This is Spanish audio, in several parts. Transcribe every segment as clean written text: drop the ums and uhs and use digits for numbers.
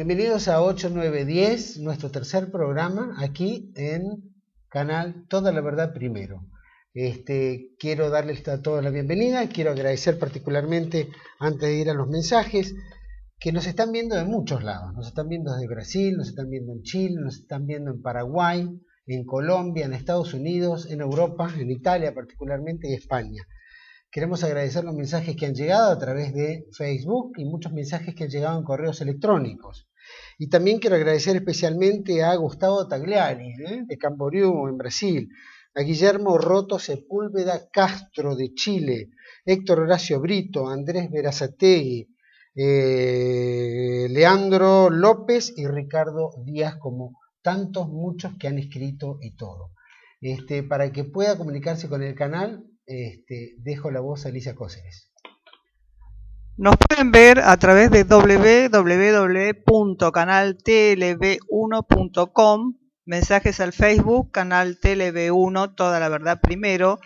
Bienvenidos a 8910, nuestro tercer programa aquí en canal Toda la Verdad Primero. Quiero darles a todos la bienvenida, quiero agradecer particularmente, antes de ir a los mensajes, que nos están viendo de muchos lados. Nos están viendo desde Brasil, nos están viendo en Chile, nos están viendo en Paraguay, en Colombia, en Estados Unidos, en Europa, en Italia particularmente y España. Queremos agradecer los mensajes que han llegado a través de Facebook y muchos mensajes que han llegado en correos electrónicos. Y también quiero agradecer especialmente a Gustavo Tagliani, de Camboriú, en Brasil, a Guillermo Roto Sepúlveda Castro, de Chile, Héctor Horacio Brito, Andrés Berazategui, Leandro López y Ricardo Díaz, como tantos, muchos que han escrito y todo. Para que pueda comunicarse con el canal, dejo la voz a Alicia Cóceres. Nos pueden ver a través de www.canaltlv1.com, mensajes al Facebook, Canal TLV1, Toda la Verdad Primero,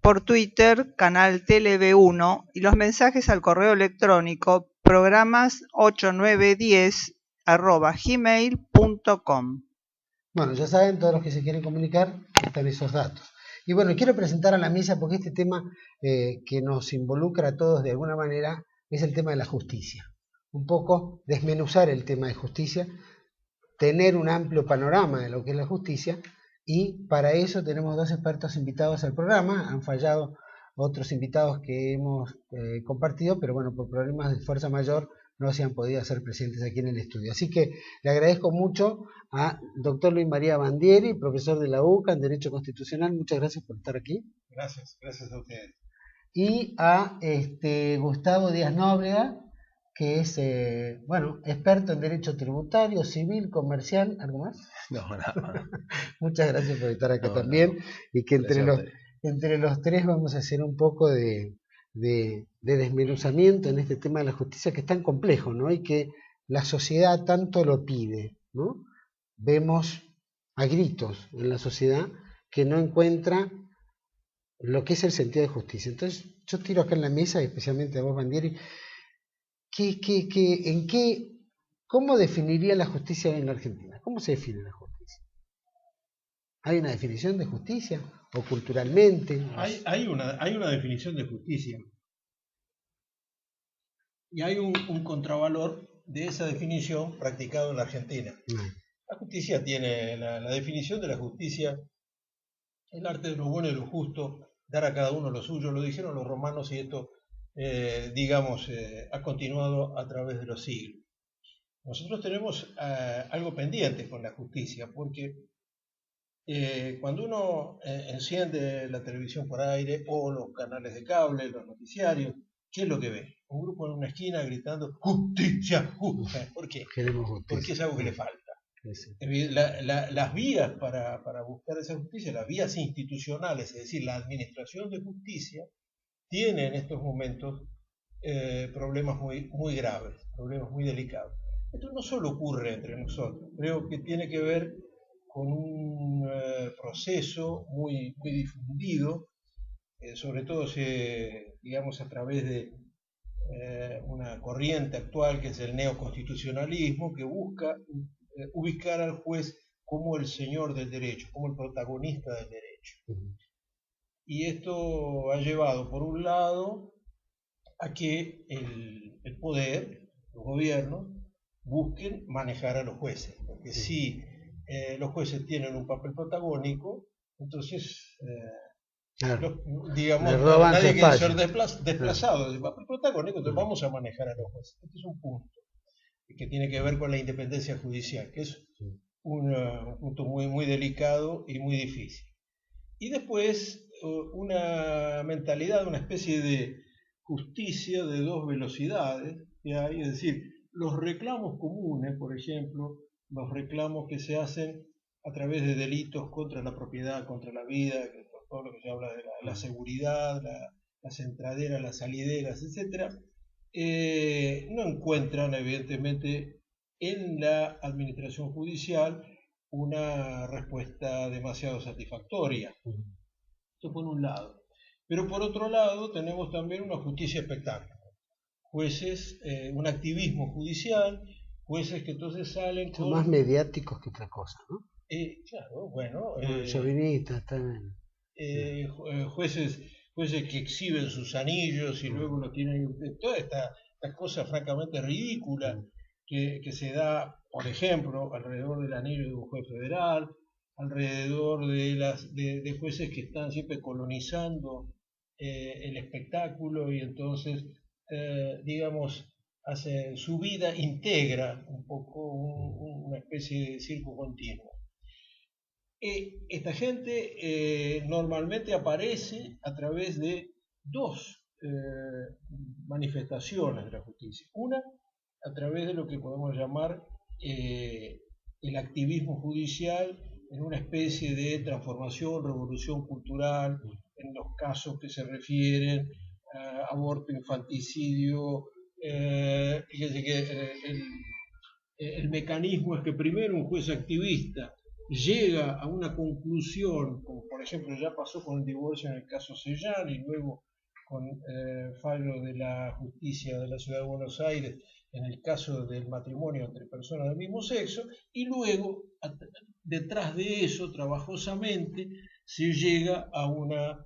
por Twitter, Canal TLV1, y los mensajes al correo electrónico, programas8910@gmail.com. Bueno, ya saben, todos los que se quieren comunicar, están esos datos. Y bueno, quiero presentar a la mesa porque este tema que nos involucra a todos de alguna manera es el tema de la justicia. Un poco desmenuzar el tema de justicia, tener un amplio panorama de lo que es la justicia, y para eso tenemos dos expertos invitados al programa. Han fallado otros invitados que hemos compartido, pero bueno, por problemas de fuerza mayor no se han podido hacer presentes aquí en el estudio. Así que le agradezco mucho a doctor Luis María Bandieri, profesor de la UCA en Derecho Constitucional. Muchas gracias por estar aquí. Gracias a ustedes. Y a Gustavo Díaz Nóbrega, que es experto en Derecho Tributario, Civil, Comercial. ¿Algo más? No. Muchas gracias por estar acá también. Y que entre los tres vamos a hacer un poco de desmenuzamiento en este tema de la justicia, que es tan complejo, ¿no? Y que la sociedad tanto lo pide, ¿no? Vemos a gritos en la sociedad que no encuentra lo que es el sentido de justicia. Entonces yo tiro acá en la mesa, especialmente a vos, Bandieri, ¿cómo definiría la justicia en la Argentina? ¿Cómo se define la justicia? ¿Hay una definición de justicia? ¿O culturalmente? Hay una definición de justicia. Y hay un contravalor de esa definición practicado en la Argentina. La justicia tiene, la definición de la justicia, el arte de lo bueno y lo justo, dar a cada uno lo suyo, lo dijeron los romanos, y esto, ha continuado a través de los siglos. Nosotros tenemos algo pendiente con la justicia, porque cuando uno enciende la televisión por aire o los canales de cable, los noticiarios, ¿qué es lo que ve? Un grupo en una esquina gritando ¡justicia! ¡Justicia! ¿Por qué? Porque es algo que le falta. Sí. Las vías para buscar esa justicia, las vías institucionales, es decir, la administración de justicia, tiene en estos momentos problemas muy graves, problemas muy delicados. Esto no solo ocurre entre nosotros, creo que tiene que ver con un proceso muy difundido, sobre todo a través de una corriente actual que es el neoconstitucionalismo, que busca ubicar al juez como el señor del derecho, como el protagonista del derecho. Y esto ha llevado, por un lado, a que el poder, los gobiernos, busquen manejar a los jueces, porque si los jueces tienen un papel protagónico, entonces nadie quiere ser desplazado del papel protagónico, entonces vamos a manejar a los jueces. Este es un punto que tiene que ver con la independencia judicial, que es un punto muy delicado y muy difícil. Y después una mentalidad, una especie de justicia de dos velocidades que hay, es decir, los reclamos comunes, por ejemplo, los reclamos que se hacen a través de delitos contra la propiedad, contra la vida, todo lo que se habla de la seguridad, las entraderas, las salideras, etc., no encuentran evidentemente en la administración judicial una respuesta demasiado satisfactoria. Esto por un lado. Pero por otro lado tenemos también una justicia espectáculo. Jueces, un activismo judicial, jueces que entonces salen Son con... más mediáticos que otra cosa, ¿no? Claro, bueno... Chauvinistas también. Jueces que exhiben sus anillos y luego lo tienen... Toda esta cosa francamente ridícula que se da, por ejemplo, alrededor del anillo de un juez federal, alrededor de jueces que están siempre colonizando el espectáculo y entonces, digamos, su vida integra un poco una especie de circo continuo. Esta gente normalmente aparece a través de dos manifestaciones de la justicia. Una, a través de lo que podemos llamar el activismo judicial en una especie de transformación, revolución cultural, en los casos que se refieren a aborto, infanticidio. El mecanismo es que primero un juez activista llega a una conclusión, como por ejemplo ya pasó con el divorcio en el caso Sellán y luego con fallo de la justicia de la Ciudad de Buenos Aires en el caso del matrimonio entre personas del mismo sexo, y luego detrás de eso trabajosamente se llega a una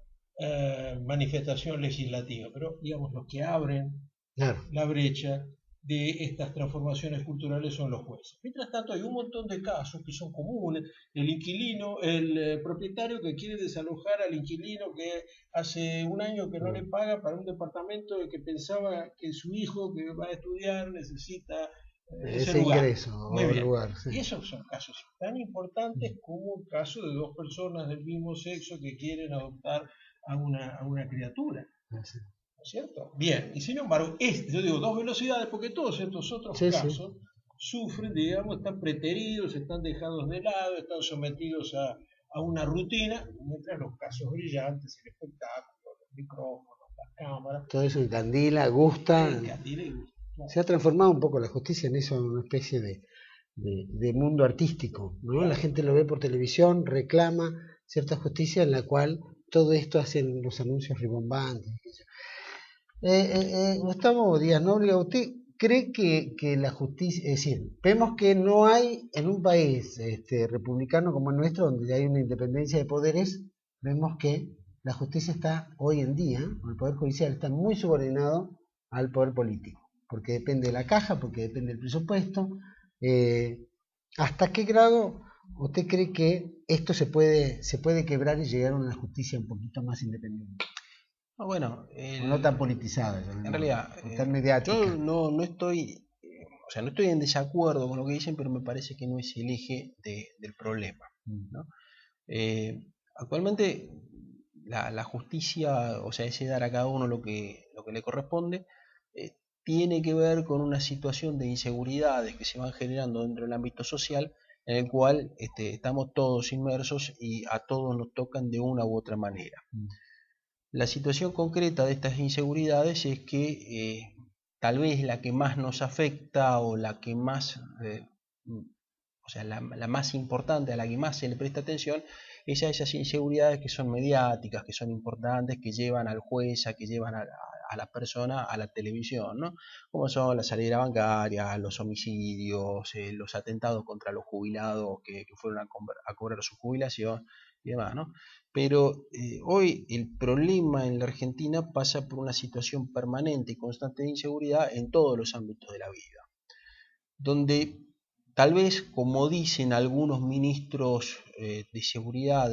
manifestación legislativa, pero digamos los que abren la brecha de estas transformaciones culturales son los jueces. Mientras tanto hay un montón de casos que son comunes. El inquilino, el propietario que quiere desalojar al inquilino que hace un año que no le paga para un departamento que pensaba que su hijo que va a estudiar necesita ese lugar. Ingreso. Muy bien. Lugar, sí. Y esos son casos tan importantes como el caso de dos personas del mismo sexo que quieren adoptar a una criatura. Sí. ¿Cierto? Bien, y sin embargo, yo digo dos velocidades porque todos estos otros casos sufren, digamos, están preteridos, están dejados de lado, están sometidos a una rutina, mientras los casos brillantes, el espectáculo, los micrófonos, las cámaras. Todo eso encandila, gusta. Encandila y gusta. Claro. Se ha transformado un poco la justicia en eso, en una especie de mundo artístico, ¿no? Claro. La gente lo ve por televisión, reclama cierta justicia en la cual todo esto hacen los anuncios ribombantes. Gustavo Díaz Noriega, ¿usted cree que la justicia, es decir, vemos que no hay en un país republicano como el nuestro, donde hay una independencia de poderes, vemos que la justicia está hoy en día, el poder judicial está muy subordinado al poder político, porque depende de la caja, porque depende del presupuesto. ¿Hasta qué grado usted cree que esto se puede quebrar y llegar a una justicia un poquito más independiente? Bueno, no tan politizada, en realidad, tan mediática. Yo no estoy, no estoy en desacuerdo con lo que dicen, pero me parece que no es el eje del problema, ¿no? Actualmente la justicia, ese dar a cada uno lo que le corresponde, tiene que ver con una situación de inseguridades que se van generando dentro del ámbito social, en el cual estamos todos inmersos y a todos nos tocan de una u otra manera. La situación concreta de estas inseguridades es que tal vez la que más nos afecta o la que más, la más importante, a la que más se le presta atención, es a esas inseguridades que son mediáticas, que son importantes, que llevan al juez, que llevan a la persona a la televisión, ¿no? Como son la salida bancaria, los homicidios, los atentados contra los jubilados que fueron a cobrar su jubilación y demás, ¿no? Pero hoy el problema en la Argentina pasa por una situación permanente y constante de inseguridad en todos los ámbitos de la vida, donde tal vez, como dicen algunos ministros de seguridad,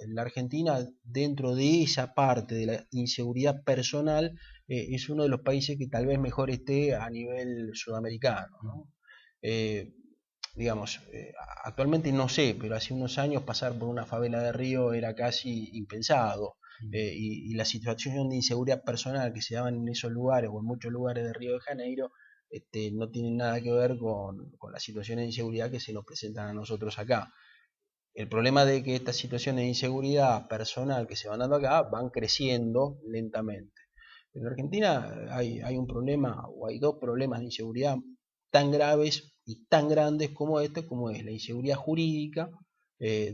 la Argentina dentro de esa parte de la inseguridad personal es uno de los países que tal vez mejor esté a nivel sudamericano, ¿no? Actualmente no sé, pero hace unos años pasar por una favela de Río era casi impensado, y la situación de inseguridad personal que se daban en esos lugares o en muchos lugares de Río de Janeiro no tiene nada que ver con la situación de inseguridad que se nos presentan a nosotros acá. El problema de que estas situaciones de inseguridad personal que se van dando acá van creciendo lentamente. En Argentina hay un problema o hay dos problemas de inseguridad tan graves y tan grandes como es la inseguridad jurídica,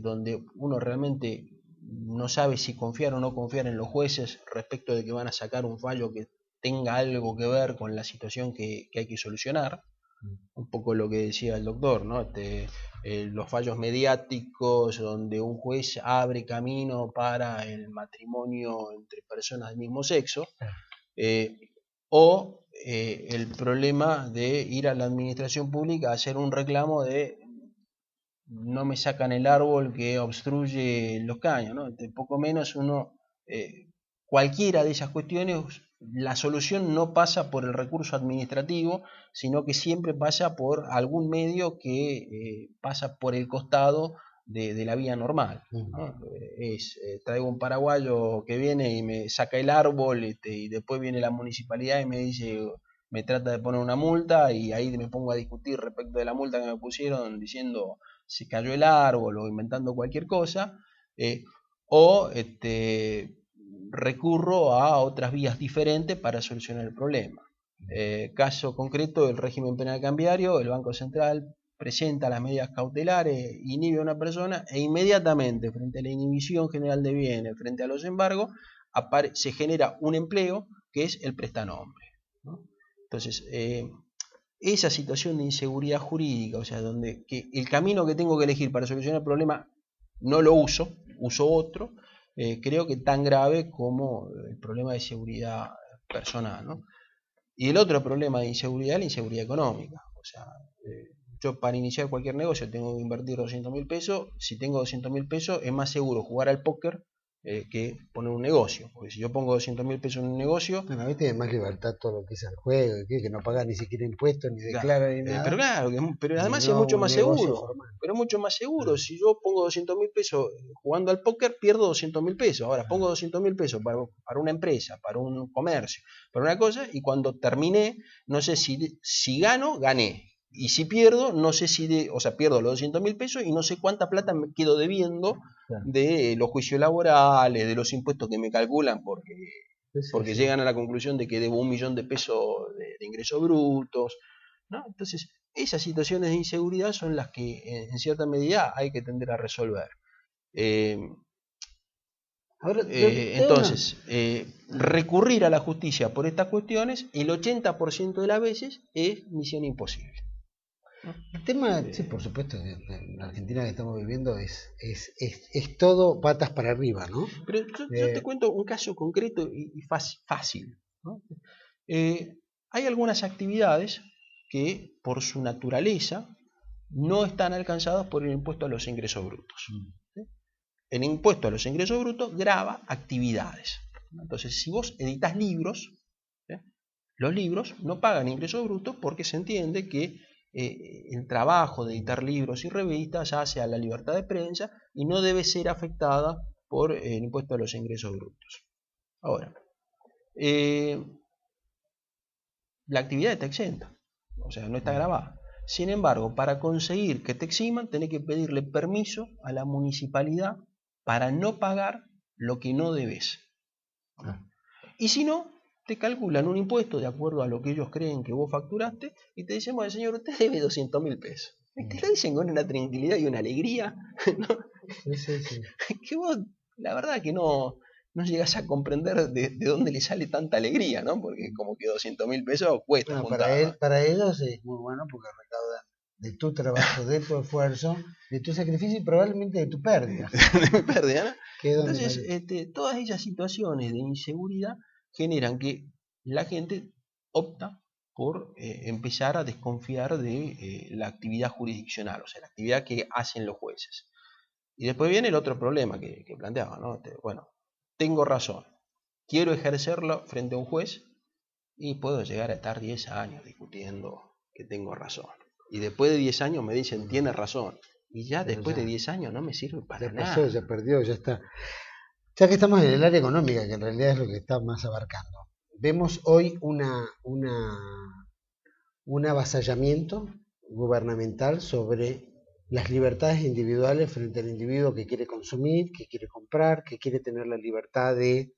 donde uno realmente no sabe si confiar o no confiar en los jueces respecto de que van a sacar un fallo que tenga algo que ver con la situación que hay que solucionar, Un poco lo que decía el doctor, ¿no? Los fallos mediáticos donde un juez abre camino para el matrimonio entre personas del mismo sexo, o el problema de ir a la administración pública a hacer un reclamo de no me sacan el árbol que obstruye los caños, ¿no? Poco menos cualquiera de esas cuestiones, la solución no pasa por el recurso administrativo, sino que siempre pasa por algún medio que pasa por el costado de la vía normal, ¿no? Traigo un paraguayo que viene y me saca el árbol, y después viene la municipalidad y me dice, me trata de poner una multa, y ahí me pongo a discutir respecto de la multa que me pusieron diciendo se cayó el árbol o inventando cualquier cosa, o recurro a otras vías diferentes para solucionar el problema. Caso concreto del régimen penal cambiario, el Banco Central presenta las medidas cautelares, inhibe a una persona e inmediatamente, frente a la inhibición general de bienes, frente a los embargos, se genera un empleo que es el prestanombre, ¿no? Entonces, esa situación de inseguridad jurídica, o sea, donde que el camino que tengo que elegir para solucionar el problema no lo uso otro, creo que tan grave como el problema de seguridad personal, ¿no? Y el otro problema de inseguridad es la inseguridad económica. O sea, yo para iniciar cualquier negocio tengo que invertir 200.000 pesos. Si tengo 200.000 pesos es más seguro jugar al póker que poner un negocio, porque si yo pongo 200.000 pesos en un negocio... Bueno, a mí tiene más libertad todo lo que es el juego, que no paga ni siquiera impuestos, ni declara ni nada. Pero claro, pero además es mucho más seguro. Pero mucho más seguro. Si yo pongo 200.000 pesos jugando al póker, pierdo 200.000 pesos. Ahora pongo 200.000 pesos para una empresa, para un comercio, para una cosa, y cuando terminé, no sé si gano, gané. Y si pierdo, no sé pierdo los 200.000 pesos y no sé cuánta plata me quedo debiendo de los juicios laborales, de los impuestos que me calculan porque llegan a la conclusión de que debo 1.000.000 de pesos de ingresos brutos, ¿no? Entonces, esas situaciones de inseguridad son las que en cierta medida hay que tender a resolver. Entonces, recurrir a la justicia por estas cuestiones, el 80% de las veces es misión imposible. El tema, sí, por supuesto, en la Argentina que estamos viviendo es todo patas para arriba, ¿no? Pero yo te cuento un caso concreto y fácil, ¿no? Hay algunas actividades que por su naturaleza no están alcanzadas por el impuesto a los ingresos brutos. ¿Sí? El impuesto a los ingresos brutos grava actividades. Entonces, si vos editas libros, ¿sí? Los libros no pagan ingresos brutos porque se entiende que el trabajo de editar libros y revistas hace a la libertad de prensa y no debe ser afectada por el impuesto a los ingresos brutos. Ahora, la actividad está exenta, o sea, no está grabada. Sin embargo, para conseguir que te eximan, tenés que pedirle permiso a la municipalidad para no pagar lo que no debes. Y si no, te calculan un impuesto de acuerdo a lo que ellos creen que vos facturaste y te dicen, bueno, señor, usted debe 200.000 pesos. Y te lo dicen con una tranquilidad y una alegría, ¿no? Sí. Que vos, la verdad que no llegas a comprender de dónde le sale tanta alegría, ¿no? Porque como que 200.000 pesos cuesta. Bueno, para ellos es muy bueno porque recaudan de tu trabajo, de tu esfuerzo, de tu sacrificio y probablemente de tu pérdida. De mi pérdida, ¿no? Entonces, todas esas situaciones de inseguridad generan que la gente opta por empezar a desconfiar de la actividad jurisdiccional, o sea, la actividad que hacen los jueces. Y después viene el otro problema que planteaba, ¿no? Bueno, tengo razón, quiero ejercerlo frente a un juez y puedo llegar a estar 10 años discutiendo que tengo razón. Y después de 10 años me dicen, tienes razón. Y ya después de 10 años no me sirve para nada. Pasó, ya perdió, ya está. Ya que estamos en el área económica, que en realidad es lo que está más abarcando, vemos hoy un avasallamiento gubernamental sobre las libertades individuales frente al individuo que quiere consumir, que quiere comprar, que quiere tener la libertad de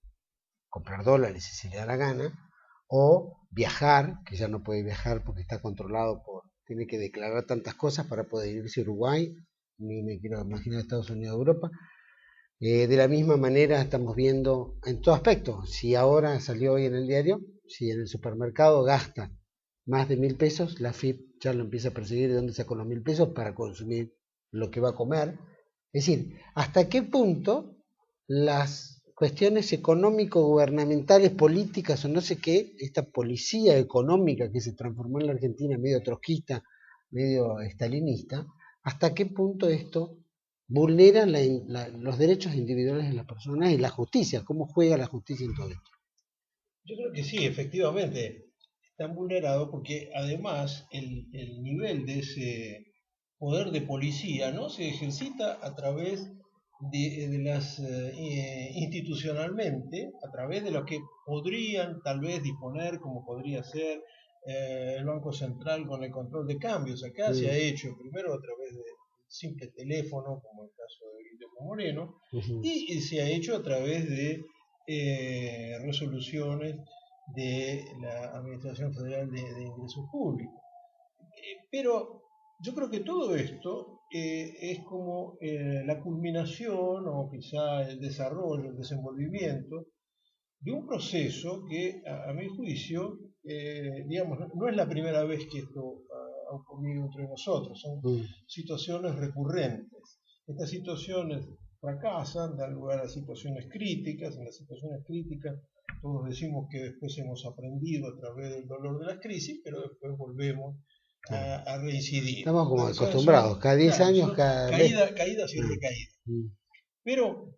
comprar dólares si se le da la gana, o viajar, que ya no puede viajar porque está controlado tiene que declarar tantas cosas para poder irse a Uruguay, ni me quiero imaginar Estados Unidos o Europa. De la misma manera estamos viendo en todo aspecto, si ahora salió hoy en el diario, si en el supermercado gastan más de 1.000 pesos, la AFIP ya lo empieza a perseguir de dónde sacó los 1.000 pesos para consumir lo que va a comer. Es decir, ¿hasta qué punto las cuestiones económico-gubernamentales, políticas o no sé qué, esta policía económica que se transformó en la Argentina medio trotskista, medio estalinista, hasta qué punto esto vulnera los derechos individuales de las personas y la justicia? ¿Cómo juega la justicia en todo esto? Yo creo que sí, efectivamente, están vulnerados porque además el nivel de ese poder de policía no se ejercita a través de las institucionalmente, a través de lo que podrían tal vez disponer, como podría ser el Banco Central con el control de cambios. Acá se ha hecho primero a través de simple teléfono, como el caso de Guillermo Moreno, y se ha hecho a través de resoluciones de la Administración Federal de Ingresos Públicos. Pero yo creo que todo esto es como la culminación o quizá el desarrollo, el desenvolvimiento de un proceso que a mi juicio, digamos, no es la primera vez que esto ha ocurrido entre nosotros, son situaciones recurrentes. Estas situaciones fracasan, dan lugar a situaciones críticas. En las situaciones críticas todos decimos que después hemos aprendido a través del dolor de las crisis, pero después volvemos a reincidir. Estamos como acostumbrados, cada 10 años, caídas y recaídas. Pero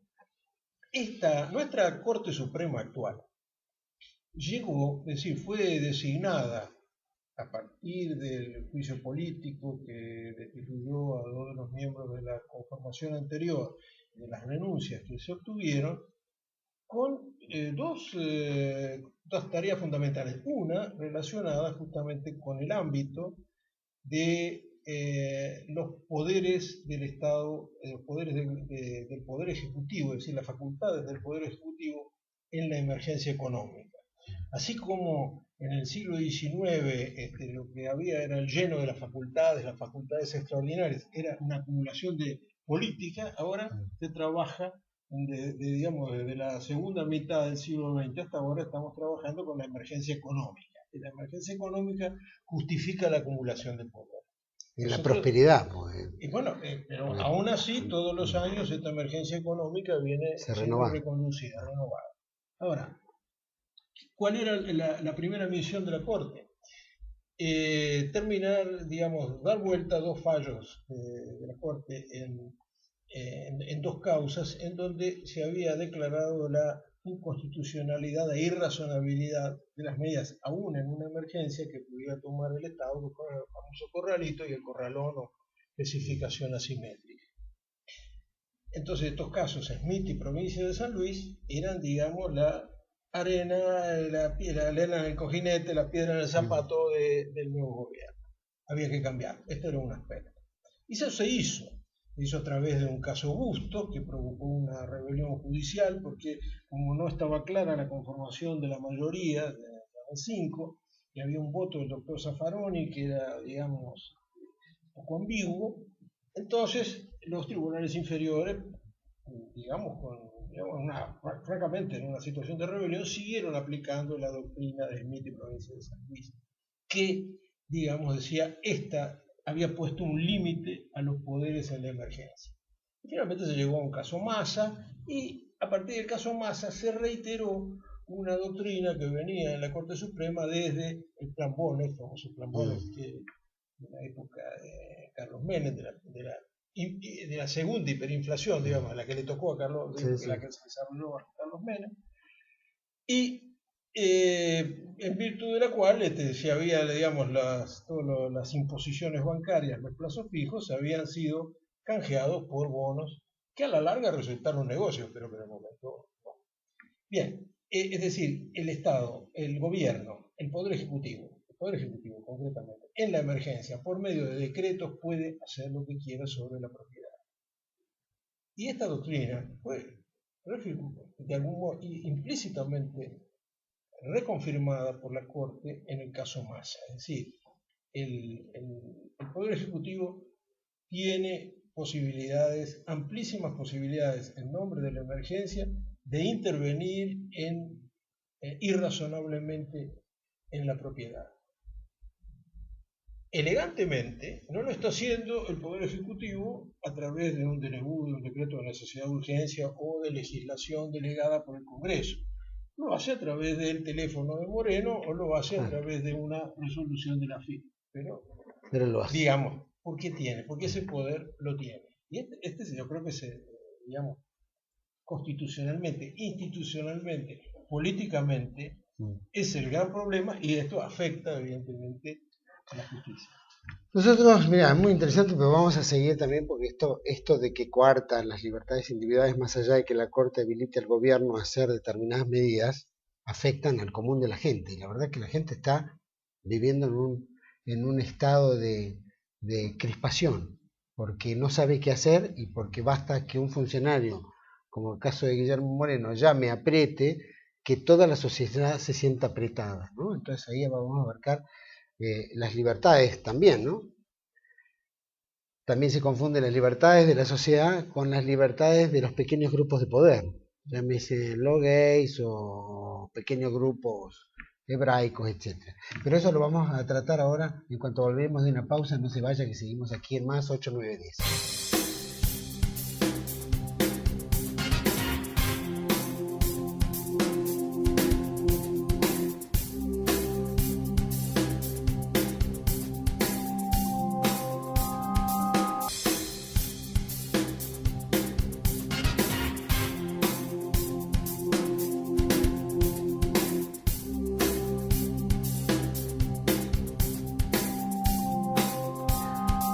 nuestra Corte Suprema actual llegó, es decir, fue designada a partir del juicio político que destituyó a 2 de los miembros de la conformación anterior, de las renuncias que se obtuvieron, con dos tareas fundamentales. Una relacionada justamente con el ámbito de los poderes del Estado, los poderes del Poder Ejecutivo, es decir, las facultades del Poder Ejecutivo en la emergencia económica. Así como en el siglo XIX lo que había era el lleno de las facultades extraordinarias, era una acumulación de política, ahora se trabaja, digamos, desde la segunda mitad del siglo XX hasta ahora estamos trabajando con la emergencia económica. Y la emergencia económica justifica la acumulación de poder. Y la prosperidad. Y bueno, pero aún así, todos los años esta emergencia económica viene reconducida, renovada. Ahora, ¿cuál era la primera misión de la Corte? Terminar, digamos, dar vuelta a 2 fallos de la Corte en 2 causas en donde se había declarado la inconstitucionalidad e irrazonabilidad de las medidas, aún en una emergencia que pudiera tomar el Estado, con el famoso corralito y el corralón o especificación asimétrica. Entonces, estos casos, Smith y Provincia de San Luis, eran, digamos, la arena en el cojinete, la piedra en el zapato del nuevo gobierno. Había que cambiar. Este era un aspecto. Y eso se hizo a través de un caso Busto que provocó una rebelión judicial porque como no estaba clara la conformación de la mayoría, de 5, y había un voto del doctor Zaffaroni que era, digamos, un poco ambiguo, entonces los tribunales inferiores, digamos, francamente en una situación de rebelión, siguieron aplicando la doctrina de Smith y Provincia de San Luis, que, digamos, decía, había puesto un límite a los poderes en la emergencia. Y finalmente se llegó a un caso Massa, y a partir del caso Massa se reiteró una doctrina que venía en la Corte Suprema desde el Plan Bono, el famoso Plan Bono de la época de Carlos Menem, de la segunda hiperinflación, digamos, a la que le tocó a Carlos, la que se desarrolló a Carlos Menem, y en virtud de la cual se había, digamos, todas las imposiciones bancarias, los plazos fijos, habían sido canjeados por bonos que a la larga resultaron negocios, pero que en el momento no. Bien, es decir, el Estado, el gobierno, el Poder Ejecutivo concretamente, en la emergencia, por medio de decretos, puede hacer lo que quiera sobre la propiedad. Y esta doctrina fue, de algún modo, implícitamente reconfirmada por la Corte en el caso Massa. Es decir, el Poder Ejecutivo tiene amplísimas posibilidades, en nombre de la emergencia, de intervenir irrazonablemente en la propiedad. elegantemente no lo está haciendo el Poder Ejecutivo a través de un DNU, de un decreto de necesidad de urgencia o de legislación delegada por el Congreso. Lo hace a través del teléfono de Moreno o lo hace a través de una resolución de la FIP. Pero lo hace. Digamos, ¿por qué tiene? Porque ese poder lo tiene. Y yo creo que digamos, constitucionalmente, institucionalmente, políticamente, es el gran problema y esto afecta evidentemente a la justicia. Nosotros, mira, es muy interesante, pero vamos a seguir también porque esto de que coartan las libertades individuales, más allá de que la Corte habilite al gobierno a hacer determinadas medidas, afectan al común de la gente. Y la verdad es que la gente está viviendo en un estado de crispación, porque no sabe qué hacer y porque basta que un funcionario, como el caso de Guillermo Moreno, llame, apriete, que toda la sociedad se sienta apretada, ¿no? Entonces ahí vamos a abarcar las libertades también, ¿no? También se confunden las libertades de la sociedad con las libertades de los pequeños grupos de poder, llámese los gays o pequeños grupos hebraicos, etc. Pero eso lo vamos a tratar ahora en cuanto volvemos de una pausa. No se vaya, que seguimos aquí en Más 8-9-10.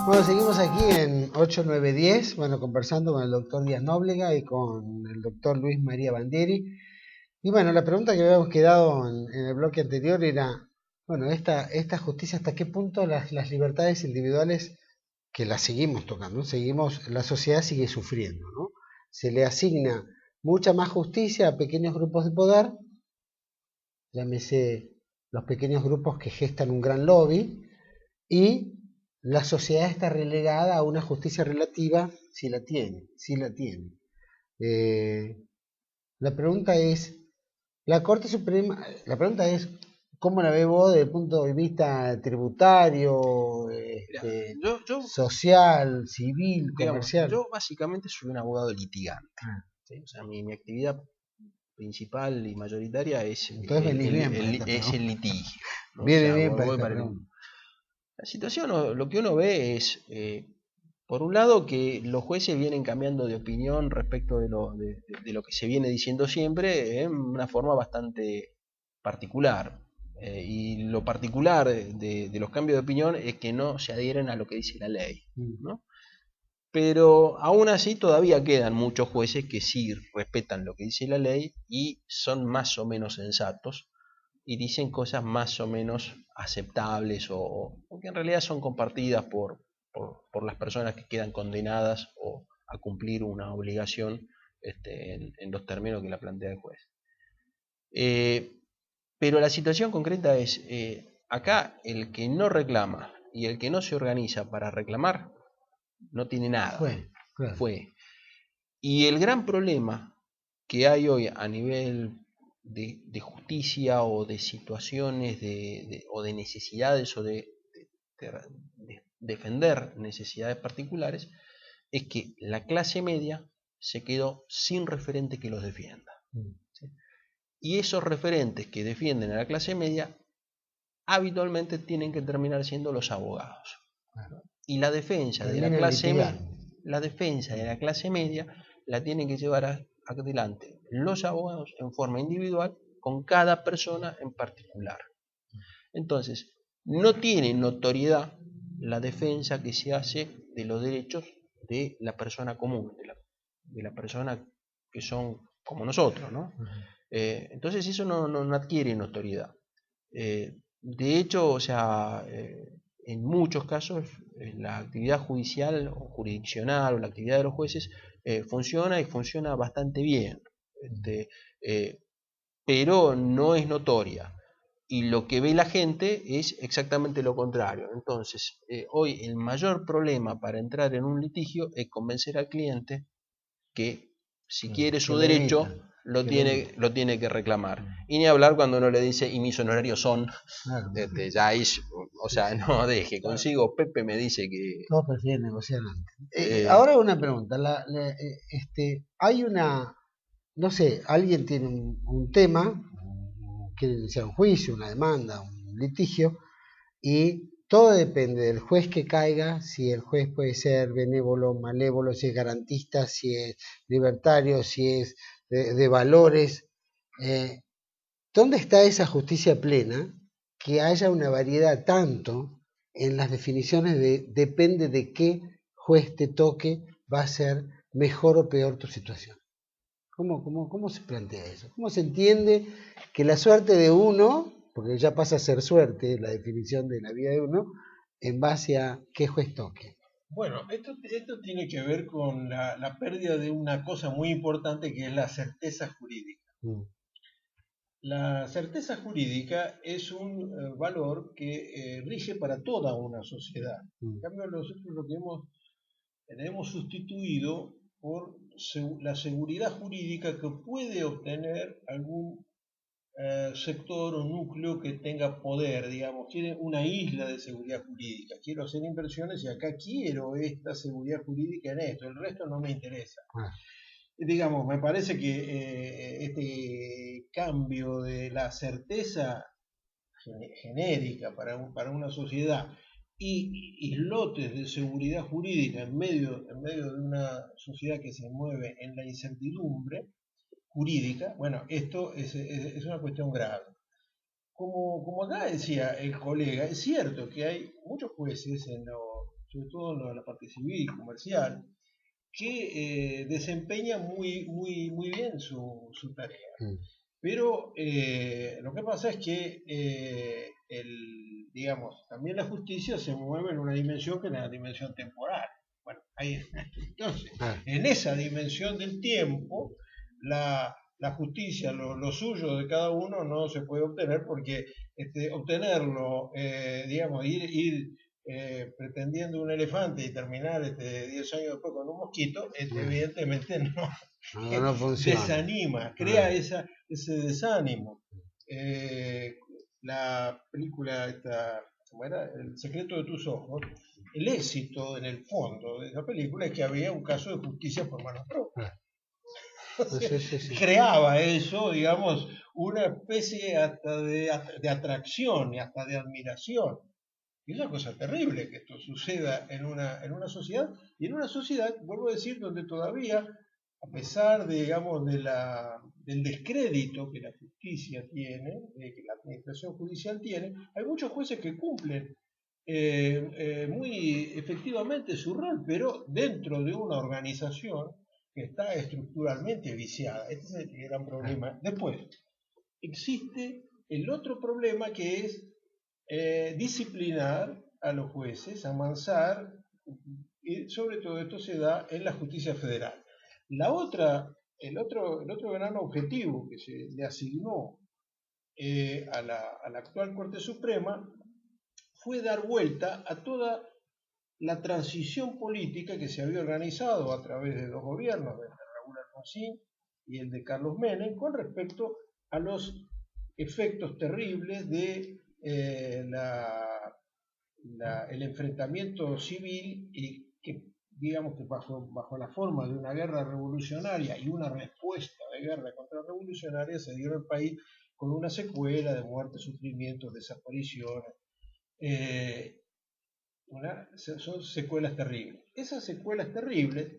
Bueno, seguimos aquí en 8-9-10, bueno, conversando con el doctor Díaz Nóblega y con el doctor Luis María Bandieri. Y bueno, la pregunta que habíamos quedado en el bloque anterior era, bueno, esta justicia, ¿hasta qué punto las libertades individuales, que las seguimos tocando, ¿no? La sociedad sigue sufriendo, ¿no? Se le asigna mucha más justicia a pequeños grupos de poder, llámese los pequeños grupos que gestan un gran lobby, y la sociedad está relegada a una justicia relativa, si la tiene. La pregunta es, la Corte Suprema, la pregunta es, ¿cómo la ves vos desde el punto de vista tributario, social, civil, comercial? Yo básicamente soy un abogado litigante. ¿Sí? O sea, mi actividad principal y mayoritaria es el litigio, ¿no? Viene bien para esta pregunta. La situación, lo que uno ve es, por un lado, que los jueces vienen cambiando de opinión respecto de lo que se viene diciendo siempre en una forma bastante particular. Y lo particular de los cambios de opinión es que no se adhieren a lo que dice la ley, ¿no? Pero aún así todavía quedan muchos jueces que sí respetan lo que dice la ley y son más o menos sensatos y dicen cosas más o menos aceptables o que en realidad son compartidas por las personas que quedan condenadas o a cumplir una obligación en los términos que la plantea el juez. Pero la situación concreta es, acá el que no reclama y el que no se organiza para reclamar no tiene nada. Fue. Y el gran problema que hay hoy a nivel de justicia o de situaciones o de necesidades o de defender necesidades particulares es que la clase media se quedó sin referente que los defienda. ¿Sí? Y esos referentes que defienden a la clase media habitualmente tienen que terminar siendo los abogados. Y la defensa de la clase media la tienen que llevar adelante los abogados en forma individual con cada persona en particular. Entonces, no tiene notoriedad la defensa que se hace de los derechos de la persona común, de la persona que son como nosotros, ¿no? Entonces eso no adquiere notoriedad. De hecho, o sea, en muchos casos la actividad judicial o jurisdiccional o la actividad de los jueces funciona y funciona bastante bien, pero no es notoria. Y lo que ve la gente es exactamente lo contrario. Entonces, hoy el mayor problema para entrar en un litigio es convencer al cliente que si quiere su derecho, lo tiene que reclamar. Y ni hablar cuando uno le dice, y mis honorarios son, Claro. ya es, o sea, no deje, consigo, Pepe me dice que... Todos prefieren negociar antes. Ahora una pregunta. Hay una, no sé, alguien tiene un tema, quiere iniciar un juicio, una demanda, un litigio, y todo depende del juez que caiga, si el juez puede ser benévolo, malévolo, si es garantista, si es libertario, si es de valores. ¿Dónde está esa justicia plena? Que haya una variedad tanto en las definiciones de depende de qué juez te toque, va a ser mejor o peor tu situación. ¿Cómo se plantea eso? ¿Cómo se entiende que la suerte de uno, porque ya pasa a ser suerte la definición de la vida de uno, en base a qué juez toque? Bueno, esto tiene que ver con la pérdida de una cosa muy importante que es la certeza jurídica. La certeza jurídica es un valor que rige para toda una sociedad. En cambio, nosotros lo que hemos sustituido por la seguridad jurídica que puede obtener algún sector o núcleo que tenga poder, digamos, tiene una isla de seguridad jurídica. Quiero hacer inversiones y acá quiero esta seguridad jurídica en esto, el resto no me interesa. Digamos, me parece que este cambio de la certeza genérica para una sociedad y islotes de seguridad jurídica en medio de una sociedad que se mueve en la incertidumbre jurídica, bueno, esto es una cuestión grave. Como acá decía el colega, es cierto que hay muchos jueces, sobre todo en la parte civil y comercial, que desempeñan muy bien su tarea. Pero lo que pasa es que digamos, también la justicia se mueve en una dimensión que es la dimensión temporal. Bueno, entonces, en esa dimensión del tiempo, la justicia, lo suyo de cada uno no se puede obtener porque obtenerlo, digamos, ir pretendiendo un elefante y terminar 10 años después con un mosquito, evidentemente no funciona. Desanima, crea ese desánimo. La película esta, ¿cómo era? El secreto de tus ojos, el éxito en el fondo de esa película es que había un caso de justicia por mano propia. Sí. Creaba eso, digamos, una especie hasta de atracción y hasta de admiración. Y es una cosa terrible que esto suceda en una sociedad, y en una sociedad, vuelvo a decir, donde todavía, a pesar de, digamos, del descrédito que la justicia tiene, que la administración judicial tiene, hay muchos jueces que cumplen muy efectivamente su rol, pero dentro de una organización que está estructuralmente viciada. Este es el gran problema. Después, existe el otro problema que es disciplinar a los jueces, amansar, y sobre todo esto se da en la justicia federal. El otro gran objetivo que se le asignó a la actual Corte Suprema fue dar vuelta a toda la transición política que se había organizado a través de los gobiernos de Raúl Alfonsín y el de Carlos Menem con respecto a los efectos terribles de el enfrentamiento civil y que digamos que bajo la forma de una guerra revolucionaria y una respuesta de guerra contrarrevolucionaria se dio en el país con una secuela de muertes, sufrimientos, desapariciones. Son secuelas terribles. Esas secuelas terribles,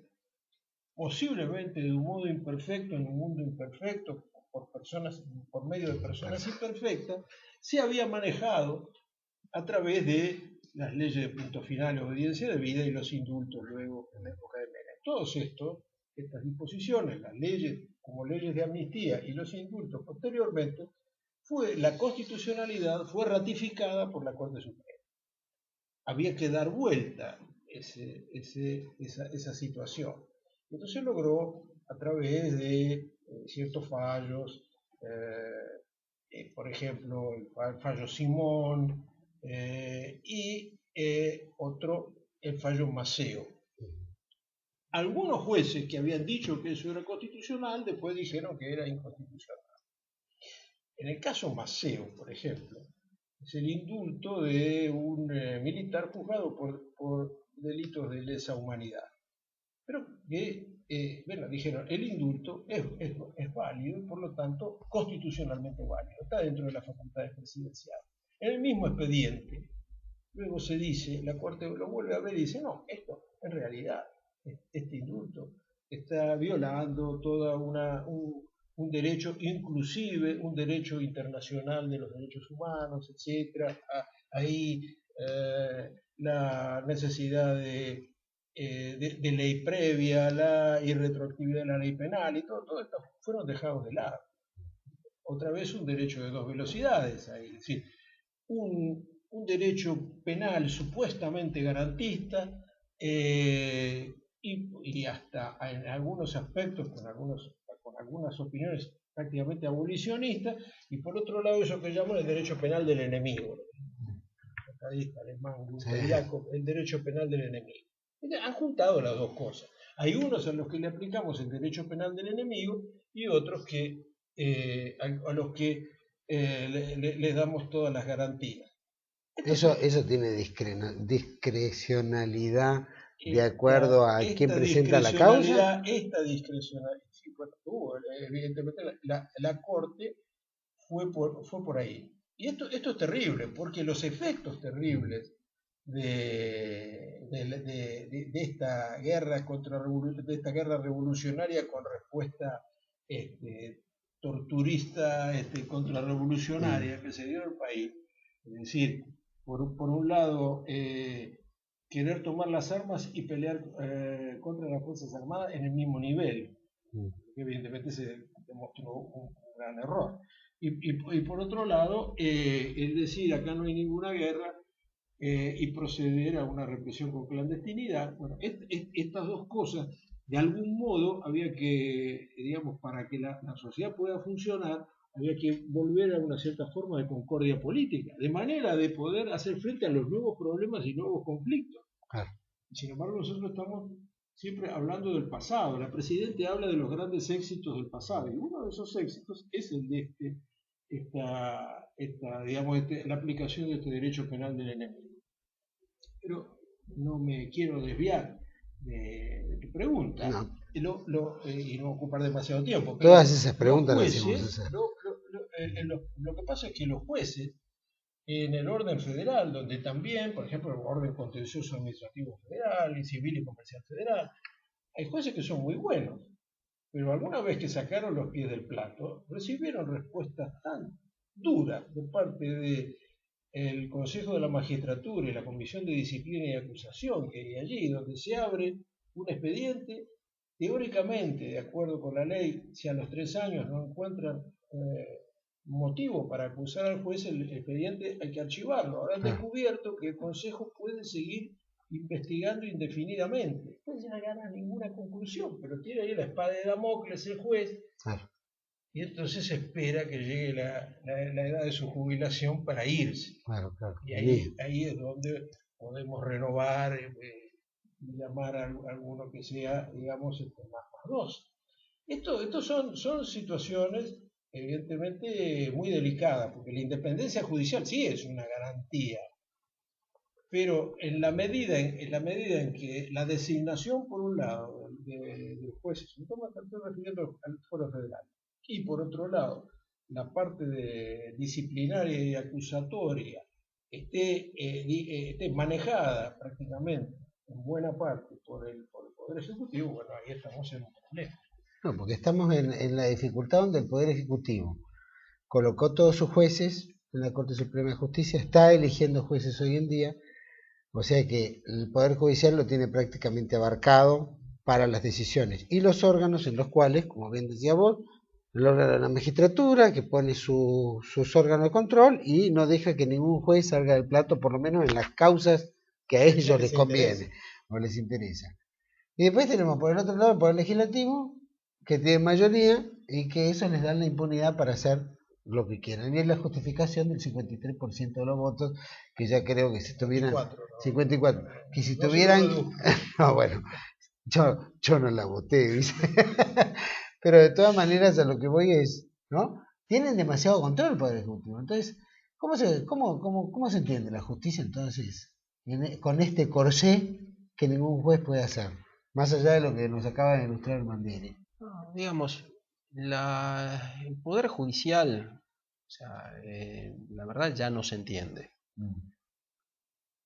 posiblemente de un modo imperfecto, en un mundo imperfecto, por medio de personas imperfectas, se había manejado a través de las leyes de punto final, obediencia debida y los indultos luego en la época de Menem. Todos estas disposiciones, las leyes como leyes de amnistía y los indultos posteriormente, la constitucionalidad fue ratificada por la Corte Suprema. Había que dar vuelta esa situación. Entonces logró a través de ciertos fallos, por ejemplo, el fallo Simón y otro, el fallo Maceo. algunos jueces que habían dicho que eso era constitucional, después dijeron que era inconstitucional. En el caso Maceo, por ejemplo, es el indulto de un militar juzgado por delitos de lesa humanidad. Pero que, bueno, dijeron, el indulto es válido y por lo tanto constitucionalmente válido, está dentro de las facultades presidenciales. En el mismo expediente, luego se dice, la Corte lo vuelve a ver y dice, no, esto en realidad, este indulto está violando toda un derecho, inclusive un derecho internacional de los derechos humanos, etc. Ahí la necesidad de ley previa, la irretroactividad de la ley penal y todo esto fueron dejados de lado. Otra vez un derecho de dos velocidades, ahí, es decir, un derecho penal supuestamente garantista y hasta en algunos aspectos con algunas opiniones prácticamente abolicionistas, y por otro lado eso que llaman el derecho penal del enemigo, el derecho penal del enemigo. Han juntado las dos cosas. Hay unos a los que le aplicamos el derecho penal del enemigo y otros que a los que les damos todas las garantías. Eso tiene discrecionalidad de acuerdo a quién presenta la causa. Esta discrecionalidad, sí, bueno, evidentemente la Corte fue por ahí. Y esto es terrible, porque los efectos terribles de esta guerra de esta guerra revolucionaria con respuesta torturista, contrarrevolucionaria que se dio en el país, es decir, por un lado querer tomar las armas y pelear contra las Fuerzas Armadas en el mismo nivel, que evidentemente se demostró un gran error. Y por otro lado, es decir, acá no hay ninguna guerra y proceder a una represión con clandestinidad. Bueno, estas dos cosas, de algún modo, había que, digamos, para que la sociedad pueda funcionar, había que volver a una cierta forma de concordia política, de manera de poder hacer frente a los nuevos problemas y nuevos conflictos. Claro. Sin embargo, nosotros estamos siempre hablando del pasado. La Presidente habla de los grandes éxitos del pasado, y uno de esos éxitos es el de la aplicación de este derecho penal del enemigo. Pero no me quiero desviar de tu pregunta, no. Y no ocupar demasiado tiempo. Todas esas preguntas las hacemos hacer. Lo que pasa es que los jueces, en el orden federal, donde también, por ejemplo, el orden contencioso administrativo federal y civil y comercial federal, hay jueces que son muy buenos, pero alguna vez que sacaron los pies del plato, recibieron respuestas tan duras de parte del Consejo de la Magistratura y la Comisión de Disciplina y Acusación que hay allí, donde se abre un expediente, teóricamente, de acuerdo con la ley, si a los 3 años no encuentran motivo para acusar al juez, el expediente hay que archivarlo. Ahora han descubierto que el Consejo puede seguir investigando indefinidamente. No llegar a ninguna conclusión, pero tiene ahí la espada de Damocles el juez, y entonces espera que llegue la edad de su jubilación para irse. Claro. Y ahí es donde podemos renovar y llamar a alguno que sea, digamos, más dócil. Estos son situaciones evidentemente muy delicadas, porque la independencia judicial sí es una garantía, pero en la medida en que la designación, por un lado, de jueces, me estoy refiriendo al Foro Federal, y por otro lado, la parte disciplinaria y acusatoria esté manejada prácticamente en buena parte por el Poder Ejecutivo, bueno, ahí estamos en un problema. No, porque estamos en la dificultad donde el Poder Ejecutivo colocó todos sus jueces en la Corte Suprema de Justicia, está eligiendo jueces hoy en día, o sea que el Poder Judicial lo tiene prácticamente abarcado para las decisiones, y los órganos en los cuales, como bien decía vos, el órgano de la magistratura, que pone sus órganos de control y no deja que ningún juez salga del plato, por lo menos en las causas que a ellos les conviene o les interesa. Y después tenemos por el otro lado el Poder Legislativo, que tiene mayoría y que eso les da la impunidad para hacer lo que quieran. Y es la justificación del 53% de los votos, que ya creo que si tuvieran 54, que si tuvieran, no, bueno, yo no la voté, dice. Pero de todas maneras a lo que voy es, ¿no? Tienen demasiado control el Poder Ejecutivo. Entonces, ¿cómo se entiende la justicia entonces con este corsé que ningún juez puede hacer? Más allá de lo que nos acaba de ilustrar Mandieri. No, digamos, el Poder Judicial, o sea, la verdad ya no se entiende.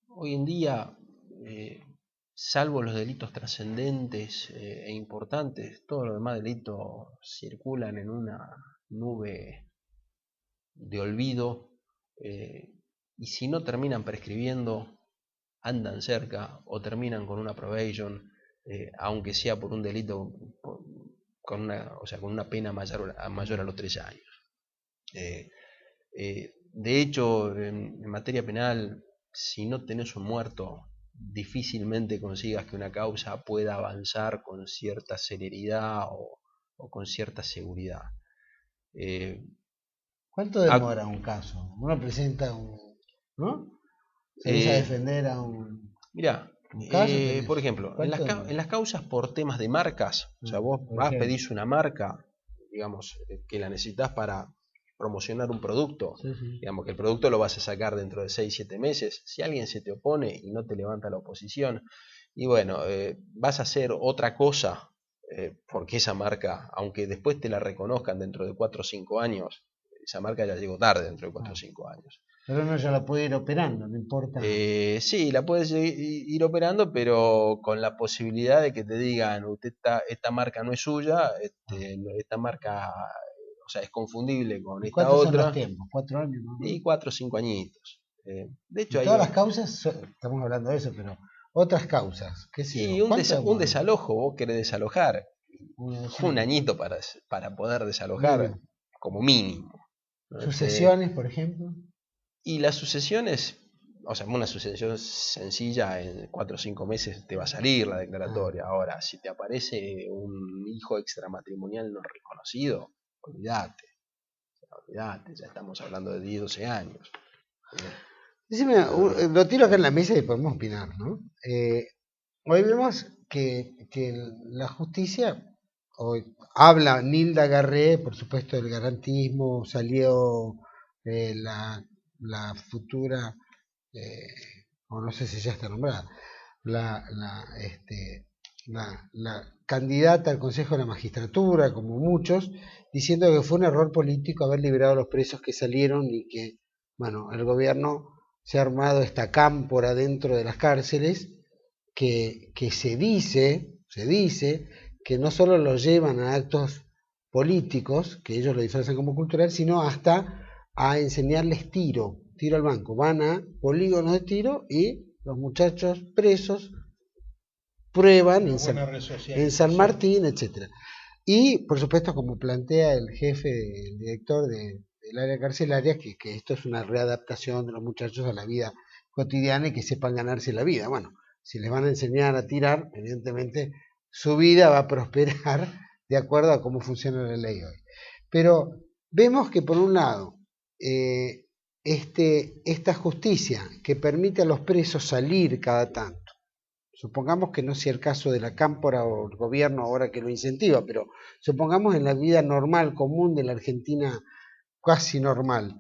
Hoy en día, salvo los delitos trascendentes e importantes, todos los demás delitos circulan en una nube de olvido, y si no terminan prescribiendo, andan cerca o terminan con una probation, aunque sea por un delito con una pena mayor a los 3 años. De hecho, en materia penal, si no tenés un muerto, difícilmente consigas que una causa pueda avanzar con cierta celeridad o con cierta seguridad. ¿Cuánto demora un caso? Uno presenta ¿no? Se empieza a defender a un... Mirá, por ejemplo, en las causas por temas de marcas, o sea, vos pedís una marca, digamos, que la necesitas para promocionar un producto, digamos que el producto lo vas a sacar dentro de 6-7 meses, si alguien se te opone y no te levanta la oposición, y bueno, vas a hacer otra cosa, porque esa marca, aunque después te la reconozcan dentro de 4 o 5 años, esa marca ya llegó tarde dentro de 4 o 5 años. Pero uno ya la puede ir operando, no importa. Sí, la puedes ir operando, pero con la posibilidad de que te digan, esta marca no es suya, esta marca, o sea, es confundible con esta otra. ¿Cuántos son los tiempos? 4 años, ¿no? Y 4 o 5 añitos. De hecho, todas las causas, estamos hablando de eso, pero otras causas, ¿qué sé yo? Un desalojo, vos querés desalojar, un añito para poder desalojar, como mínimo. Sucesiones, por ejemplo. Y las sucesiones, o sea, una sucesión sencilla, en 4 o 5 meses te va a salir la declaratoria. Ahora, si te aparece un hijo extramatrimonial no reconocido, olvídate, ya estamos hablando de 10, 12 años. Decime, lo tiro acá en la mesa y podemos opinar, ¿no? Hoy vemos que la justicia, hoy habla Nilda Garré, por supuesto, del garantismo, salió la futura, o no sé si ya está nombrada, la candidata al Consejo de la Magistratura, como muchos, diciendo que fue un error político haber liberado a los presos que salieron y que, bueno, el gobierno se ha armado esta cámpora dentro de las cárceles que se dice que no solo los llevan a actos políticos, que ellos lo disfrazan como cultural, sino hasta a enseñarles tiro al blanco. Van a polígonos de tiro y los muchachos presos prueban en San Martín, etc. Y, por supuesto, como plantea el jefe, el director del área carcelaria, que esto es una readaptación de los muchachos a la vida cotidiana y que sepan ganarse la vida. Bueno, si les van a enseñar a tirar, evidentemente su vida va a prosperar de acuerdo a cómo funciona la ley hoy. Pero vemos que por un lado, esta justicia que permite a los presos salir cada tanto, supongamos que no sea el caso de la cámpora o el gobierno ahora que lo incentiva, pero supongamos en la vida normal, común de la Argentina casi normal,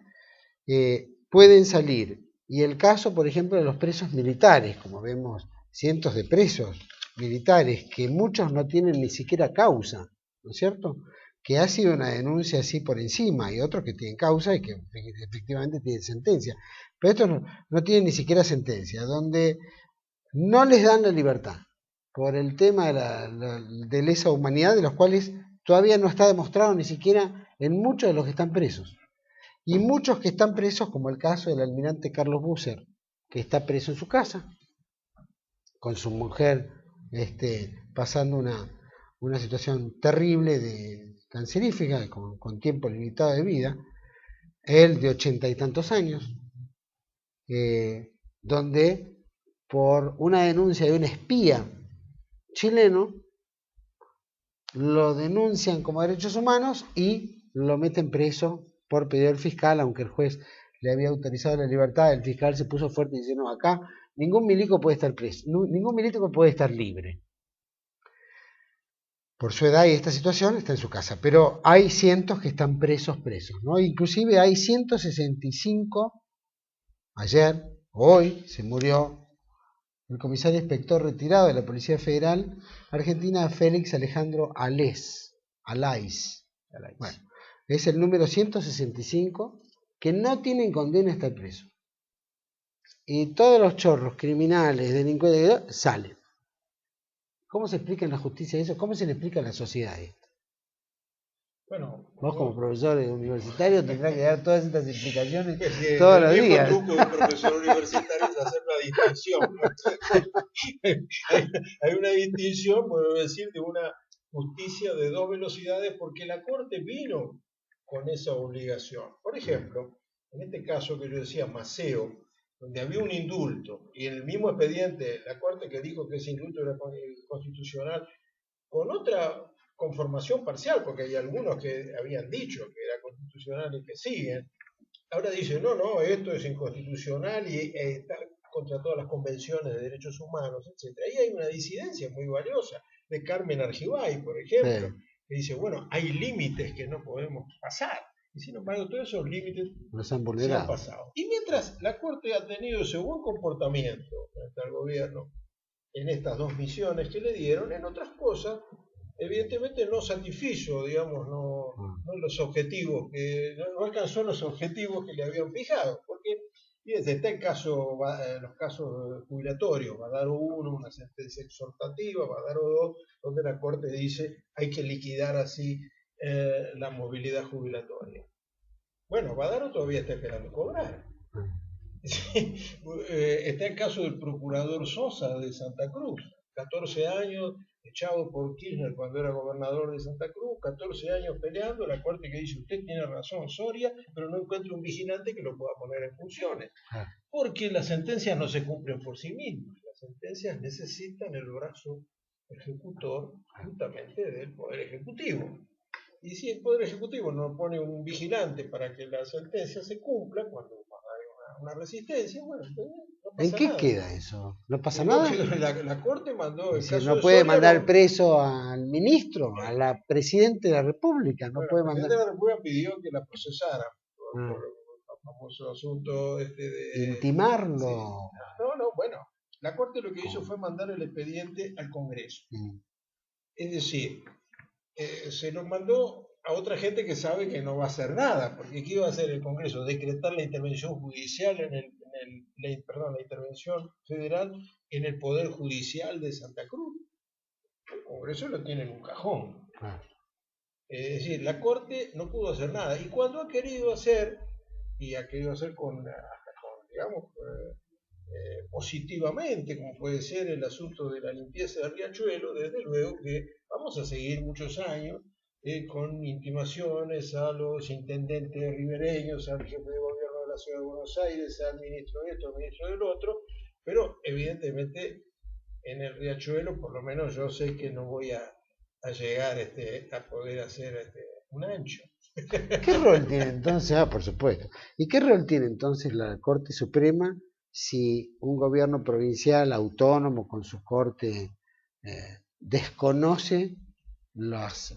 pueden salir. Y el caso, por ejemplo, de los presos militares, como vemos, cientos de presos militares, que muchos no tienen ni siquiera causa, ¿no es cierto? Que ha sido una denuncia así por encima, y otros que tienen causa y que efectivamente tienen sentencia. Pero estos no tienen ni siquiera sentencia, donde no les dan la libertad, por el tema de lesa humanidad, de los cuales todavía no está demostrado ni siquiera en muchos de los que están presos. Y muchos que están presos, como el caso del almirante Carlos Busser, que está preso en su casa, con su mujer pasando una situación terrible de cancerífica, con tiempo limitado de vida, él de 80 y tantos años, donde por una denuncia de un espía chileno, lo denuncian como derechos humanos y lo meten preso por pedido del fiscal, aunque el juez le había autorizado la libertad. El fiscal se puso fuerte y dice, no, acá ningún milico puede estar preso, ningún milico puede estar libre. por su edad y esta situación, está en su casa. Pero hay cientos que están presos, ¿no? Inclusive hay 165, ayer, hoy, se murió el comisario inspector retirado de la Policía Federal Argentina, Félix Alejandro Alais. Bueno, es el número 165 que no tienen condena, está preso. Y todos los chorros, criminales, delincuentes, salen. ¿Cómo se explica en la justicia eso? ¿Cómo se le explica a la sociedad esto? Bueno, vos como profesor universitario tendrás que dar todas estas explicaciones sí, todos los días. El truco del profesor universitario es hacer la distinción. Hay una distinción, puedo decir, de una justicia de dos velocidades porque la Corte vino con esa obligación. Por ejemplo, en este caso que yo decía, Maceo, donde había un indulto, y en el mismo expediente, la Corte que dijo que ese indulto era constitucional, con otra conformación parcial, porque hay algunos que habían dicho que era constitucional y que siguen, ahora dicen, no, esto es inconstitucional y está contra todas las convenciones de derechos humanos, etc. Ahí hay una disidencia muy valiosa de Carmen Argibay, por ejemplo, que dice, bueno, hay límites que no podemos pasar. Y sin embargo, todos esos límites se han pasado. Y mientras la Corte ha tenido ese buen comportamiento frente al gobierno en estas dos misiones que le dieron, en otras cosas, evidentemente no satisfizo, digamos, no los objetivos, no alcanzó los objetivos que le habían fijado. Porque, fíjense, está el caso, los casos jubilatorios, Badaro 1, una sentencia exhortativa, Badaro 2, donde la Corte dice hay que liquidar así la movilidad jubilatoria. Bueno, Badaro todavía está esperando cobrar. Sí. Está el caso del procurador Sosa de Santa Cruz, 14 años, echado por Kirchner cuando era gobernador de Santa Cruz, 14 años peleando, la Corte que dice, usted tiene razón, Soria, pero no encuentra un vigilante que lo pueda poner en funciones. Porque las sentencias no se cumplen por sí mismas, las sentencias necesitan el brazo ejecutor justamente del Poder Ejecutivo. Y si el Poder Ejecutivo no pone un vigilante para que la sentencia se cumpla, cuando hay una resistencia, bueno, no pasa ¿En qué nada. queda eso? ¿No pasa nada? La Corte mandó el Si caso no de puede Soria, mandar preso al ministro, a la presidenta de la República, no puede el mandar. presidente de la República pidió que la procesaran por el famoso asunto de intimarlo. Sí. Bueno, la Corte lo que hizo fue mandar el expediente al Congreso. Es decir, se lo mandó a otra gente que sabe que no va a hacer nada, porque ¿qué iba a hacer el Congreso? Decretar la intervención judicial la intervención federal en el Poder Judicial de Santa Cruz. El Congreso lo tiene en un cajón. Es decir, la Corte no pudo hacer nada. Y cuando ha querido hacer, y ha querido hacer digamos, positivamente, como puede ser el asunto de la limpieza de Riachuelo, desde luego que vamos a seguir muchos años con intimaciones a los intendentes ribereños, al jefe de gobierno de la Ciudad de Buenos Aires, al ministro de esto, al ministro del otro, pero evidentemente en el Riachuelo, por lo menos yo sé que no voy a llegar a poder hacer un ancho. ¿Qué rol tiene entonces? Por supuesto. ¿Y qué rol tiene entonces la Corte Suprema si un gobierno provincial autónomo con su corte desconoce las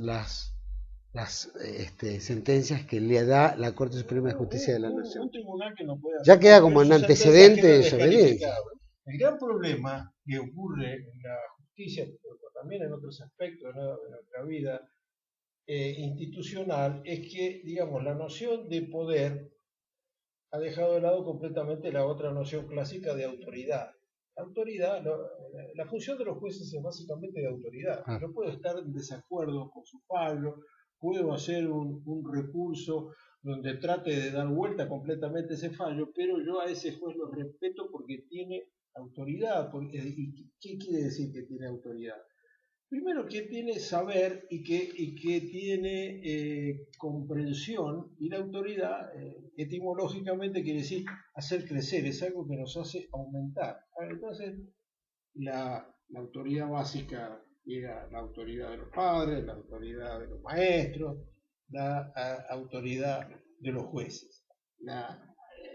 sentencias que le da la Corte Suprema de Justicia de la Nación? Un tribunal que no puede hacer, ya queda como un antecedente de desobediencia. El gran problema que ocurre en la justicia, pero también en otros aspectos de nuestra vida institucional, es que, digamos, la noción de poder ha dejado de lado completamente la otra noción clásica de autoridad. La función de los jueces es básicamente de autoridad. Yo puedo estar en desacuerdo con su fallo, puedo hacer un recurso donde trate de dar vuelta completamente ese fallo, pero yo a ese juez lo respeto porque tiene autoridad. ¿Y qué quiere decir que tiene autoridad? Primero, que tiene saber y que tiene comprensión, y la autoridad etimológicamente quiere decir hacer crecer, es algo que nos hace aumentar. Entonces, la autoridad básica era la autoridad de los padres, la autoridad de los maestros, la autoridad de los jueces.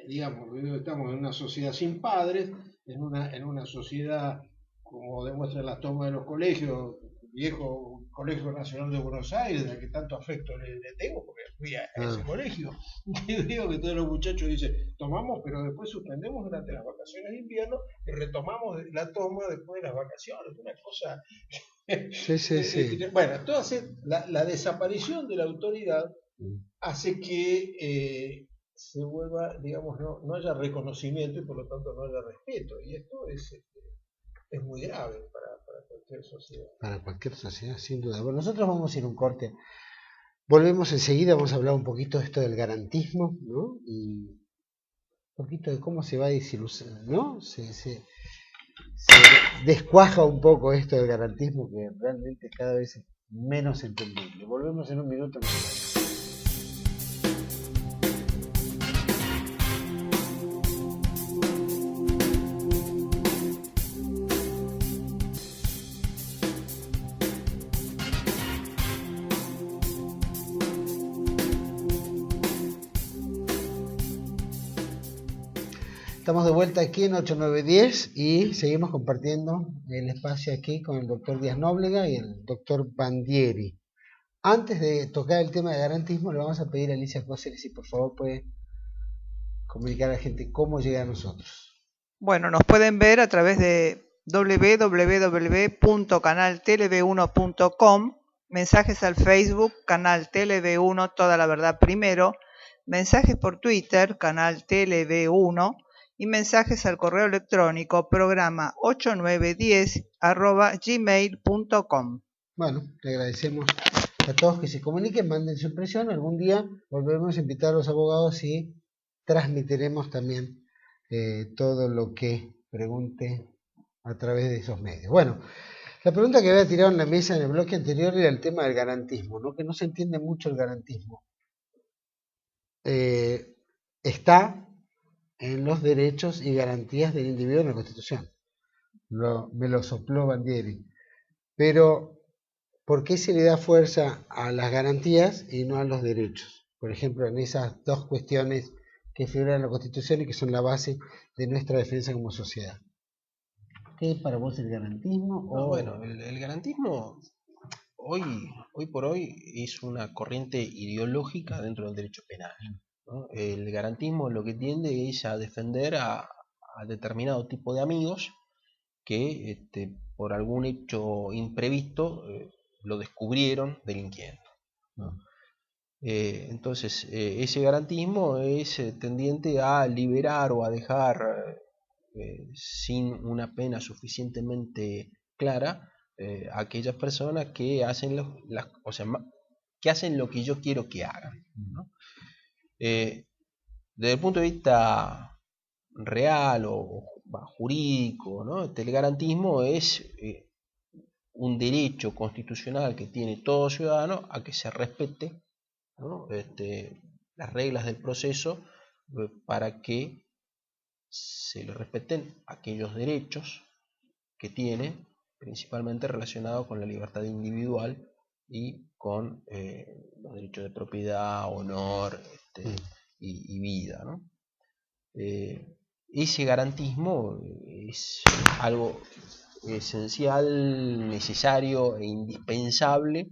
Digamos, estamos en una sociedad sin padres, en una sociedad, como demuestra la toma de los colegios, viejo Colegio Nacional de Buenos Aires, al que tanto afecto le tengo, porque fui a ese colegio. Y digo que todos los muchachos dicen, tomamos, pero después suspendemos durante las vacaciones de invierno y retomamos la toma después de las vacaciones. Una cosa... Sí. Bueno, entonces la desaparición de la autoridad hace que se vuelva, digamos, no haya reconocimiento y por lo tanto no haya respeto. Y esto es muy grave para cualquier sociedad. Para cualquier sociedad, sin duda. Bueno, nosotros vamos a ir a un corte. Volvemos enseguida, vamos a hablar un poquito de esto del garantismo, ¿no? Y un poquito de cómo se va desilusionando, ¿no? Se descuaja un poco esto del garantismo que realmente cada vez es menos entendible. Volvemos en un minuto. Estamos de vuelta aquí en 8910 y seguimos compartiendo el espacio aquí con el doctor Díaz Nóblega y el doctor Bandieri. Antes de tocar el tema de garantismo, le vamos a pedir a Alicia Cóceres si por favor puede comunicar a la gente cómo llega a nosotros. Bueno, nos pueden ver a través de www.canaltelev1.com, mensajes al Facebook, Canal Tele-V1, Toda la Verdad Primero, mensajes por Twitter, Canal Tele-V1, y mensajes al correo electrónico programa 8910@gmail.com. Bueno, le agradecemos a todos que se comuniquen, manden su impresión. Algún día volveremos a invitar a los abogados y transmitiremos también todo lo que pregunte a través de esos medios. Bueno, la pregunta que había tirado en la mesa en el bloque anterior era el tema del garantismo, ¿no? Que no se entiende mucho el garantismo. Está en los derechos y garantías del individuo en la Constitución. Me lo sopló Bandieri. Pero, ¿por qué se le da fuerza a las garantías y no a los derechos? Por ejemplo, en esas dos cuestiones que figuran en la Constitución y que son la base de nuestra defensa como sociedad. ¿Qué es para vos el garantismo? Bueno, el garantismo hoy por hoy es una corriente ideológica dentro del derecho penal, ¿no? El garantismo lo que tiende es a defender a determinado tipo de amigos que por algún hecho imprevisto lo descubrieron delinquiendo, ¿no? Entonces ese garantismo es tendiente a liberar o a dejar sin una pena suficientemente clara a aquellas personas que hacen que hacen lo que yo quiero que hagan, ¿no? Desde el punto de vista real o jurídico, ¿no? El garantismo es un derecho constitucional que tiene todo ciudadano a que se respete, ¿no? Las reglas del proceso para que se le respeten aquellos derechos que tiene, principalmente relacionados con la libertad individual y con los derechos de propiedad, honor y vida, ¿no? Ese garantismo es algo esencial, necesario e indispensable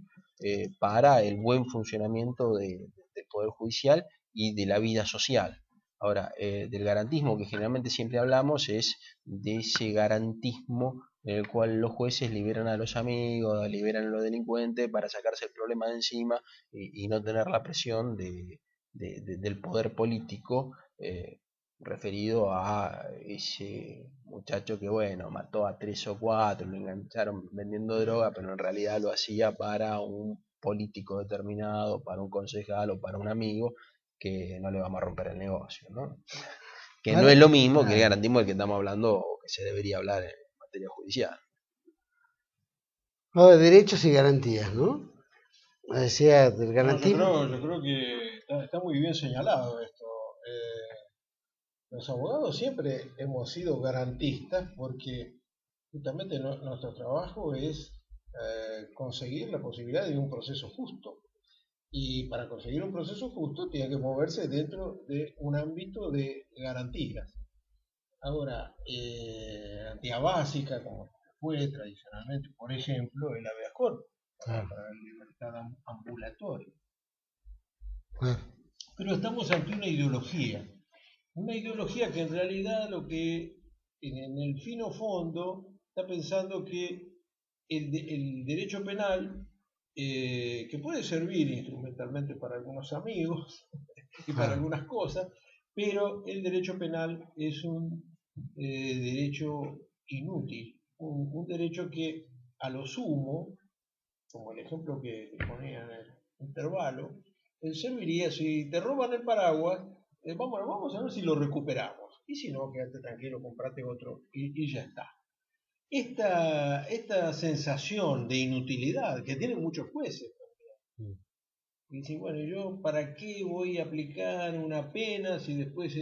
para el buen funcionamiento del Poder Judicial y de la vida social. Ahora, del garantismo que generalmente siempre hablamos es de ese garantismo en el cual los jueces liberan a los amigos, liberan a los delincuentes para sacarse el problema de encima y no tener la presión del poder político referido a ese muchacho que, bueno, mató a 3 o 4, lo engancharon vendiendo droga, pero en realidad lo hacía para un político determinado, para un concejal o para un amigo, que no le vamos a romper el negocio, ¿no? Que no es lo mismo que el garantismo del que estamos hablando o que se debería hablar en materia judicial. No, de derechos y garantías, ¿no? Decía del garantismo. No, yo creo que está muy bien señalado esto. Los abogados siempre hemos sido garantistas porque justamente nuestro trabajo es conseguir la posibilidad de un proceso justo. Y para conseguir un proceso justo tiene que moverse dentro de un ámbito de garantías. Ahora, garantía básica, como fue tradicionalmente, por ejemplo, el habeas corpus. para la libertad ambulatoria. Ah, Pero estamos ante una ideología que en realidad lo que en el fino fondo está pensando que el derecho penal, que puede servir instrumentalmente para algunos amigos y para algunas cosas, pero el derecho penal es un derecho inútil, un derecho que a lo sumo, como el ejemplo que ponía en el intervalo, serviría si te roban el paraguas, vamos a ver si lo recuperamos. Y si no, quédate tranquilo, comprate otro y ya está. Esta sensación de inutilidad que tienen muchos jueces también. Y dicen, bueno, ¿yo para qué voy a aplicar una pena si después,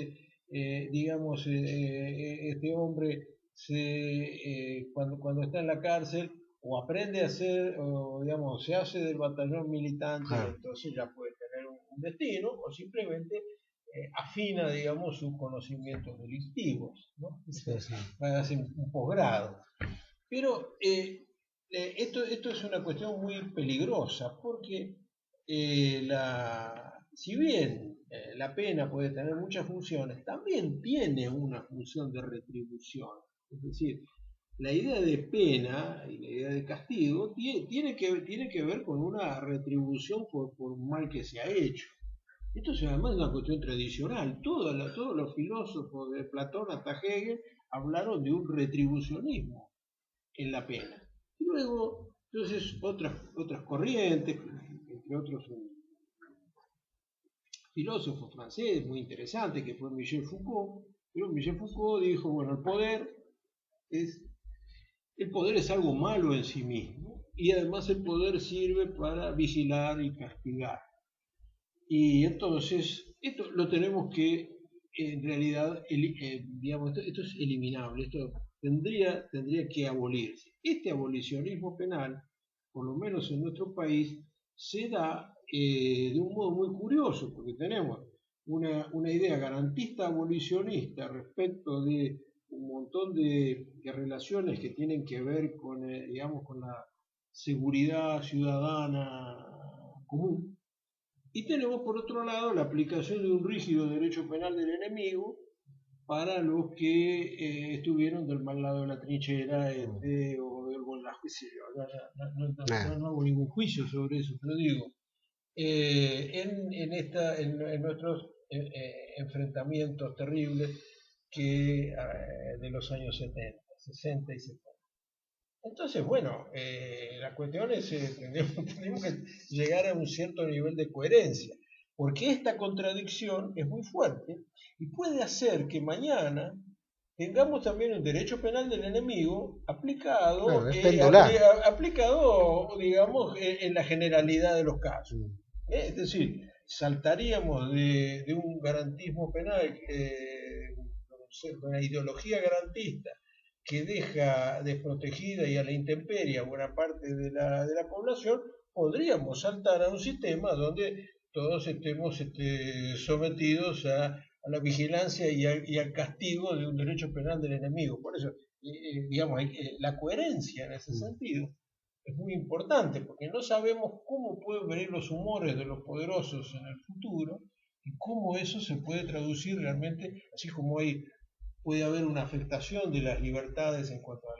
digamos, este hombre cuando está en la cárcel o aprende a hacer, o digamos, se hace del batallón militante, entonces ya puede tener un destino, o simplemente afina, digamos, sus conocimientos delictivos, ¿no? Va a hacer un posgrado. Pero esto es una cuestión muy peligrosa, porque si bien la pena puede tener muchas funciones, también tiene una función de retribución. Es decir, la idea de pena y la idea de castigo tiene que ver con una retribución por un mal que se ha hecho. Esto es además una cuestión tradicional. Todos los filósofos, de Platón hasta Hegel, hablaron de un retribucionismo en la pena. Y luego, entonces, otras corrientes, entre otros un filósofo francés muy interesante que fue Michel Foucault, pero Michel Foucault dijo, bueno, el poder es algo malo en sí mismo, y además el poder sirve para vigilar y castigar. Y entonces, esto lo tenemos que, en realidad, digamos, esto es eliminable, esto tendría que abolirse. Este abolicionismo penal, por lo menos en nuestro país, se da de un modo muy curioso, porque tenemos una idea garantista abolicionista respecto de un montón de relaciones que tienen que ver con, digamos, con la seguridad ciudadana común. Y tenemos por otro lado la aplicación de un rígido derecho penal del enemigo para los que estuvieron del mal lado de la trinchera o del bolajo, qué sé yo. No hago ningún juicio sobre eso, pero digo, en nuestros enfrentamientos terribles de los años 70, 60 y 70. Entonces, bueno, la cuestión es, tenemos que llegar a un cierto nivel de coherencia, porque esta contradicción es muy fuerte y puede hacer que mañana tengamos también un derecho penal del enemigo aplicado, digamos, en la generalidad de los casos. Es decir, saltaríamos de un garantismo penal, una ideología garantista, que deja desprotegida y a la intemperie a buena parte de la población, podríamos saltar a un sistema donde todos estemos sometidos a la vigilancia y al castigo de un derecho penal del enemigo. Por eso, digamos, la coherencia en ese sentido es muy importante, porque no sabemos cómo pueden venir los humores de los poderosos en el futuro y cómo eso se puede traducir realmente, así como puede haber una afectación de las libertades en cuanto a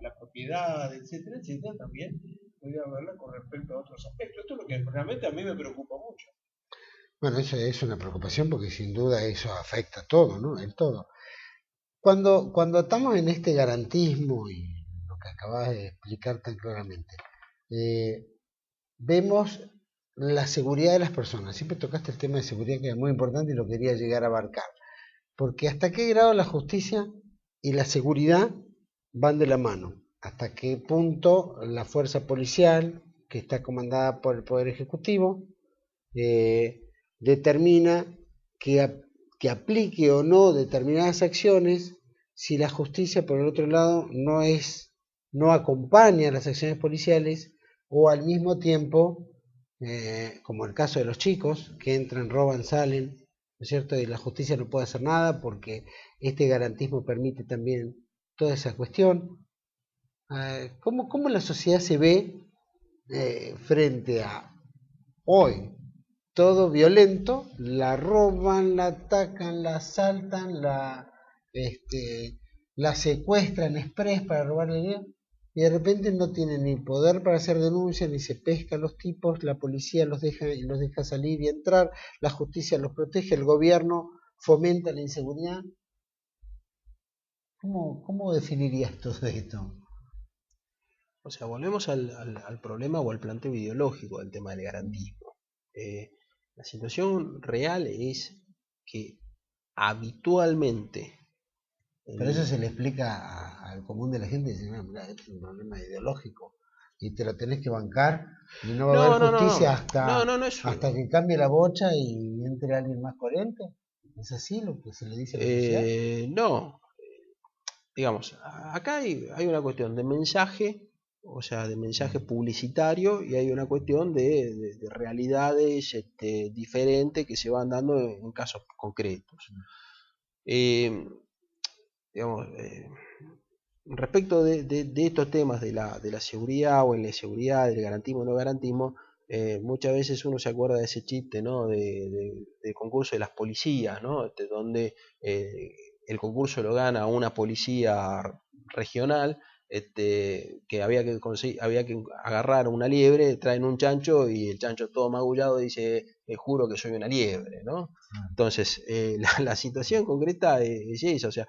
la propiedad, etcétera, etcétera, también puede haberla con respecto a otros aspectos. Esto es lo que realmente a mí me preocupa mucho. Bueno, eso es una preocupación porque sin duda eso afecta a todo, ¿no? En todo. Cuando estamos en este garantismo y lo que acabas de explicar tan claramente, vemos la seguridad de las personas. Siempre tocaste el tema de seguridad, que es muy importante y lo quería llegar a abarcar. Porque hasta qué grado la justicia y la seguridad van de la mano. Hasta qué punto la fuerza policial, que está comandada por el Poder Ejecutivo, determina que aplique o no determinadas acciones, si la justicia, por el otro lado, no acompaña las acciones policiales, o al mismo tiempo, como el caso de los chicos, que entran, roban, salen, ¿no es cierto? Y la justicia no puede hacer nada porque este garantismo permite también toda esa cuestión. ¿Cómo la sociedad se ve frente a hoy todo violento, la roban, la atacan, la asaltan, la secuestran express para robarle dinero, y de repente no tienen ni poder para hacer denuncias, ni se pesca a los tipos, la policía los deja salir y entrar, la justicia los protege, el gobierno fomenta la inseguridad. ¿Cómo definirías todo esto? O sea, volvemos al problema o al planteo ideológico del tema del garantismo. La situación real es que habitualmente... Pero eso se le explica al común de la gente, y dice, "No, mirá, esto es un problema ideológico y te lo tenés que bancar y no va a haber justicia hasta que cambie la bocha y entre alguien más coherente". ¿Es así lo que se le dice a la sociedad? No, digamos, acá hay una cuestión de mensaje, o sea, de mensaje publicitario, y hay una cuestión de realidades diferentes que se van dando en casos concretos. Digamos, respecto de estos temas de la seguridad o inseguridad, del garantismo o no garantismo, muchas veces uno se acuerda de ese chiste, ¿no? del concurso de las policías, ¿no? Donde el concurso lo gana una policía regional, que había que agarrar una liebre, traen un chancho y el chancho todo magullado dice, juro que soy una liebre, ¿no? Entonces, la situación concreta es esa, o sea,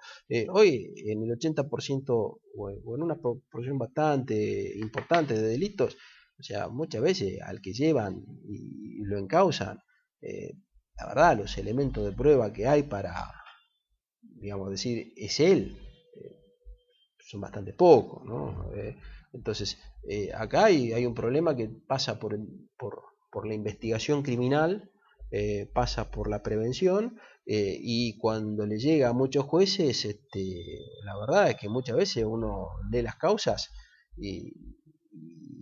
hoy en el 80% o en una proporción bastante importante de delitos, o sea, muchas veces al que llevan y lo encausan, la verdad, los elementos de prueba que hay para, digamos, decir, es él, son bastante pocos, ¿no? Entonces, acá hay un problema que pasa por la investigación criminal, pasa por la prevención, y cuando le llega a muchos jueces, la verdad es que muchas veces uno lee las causas y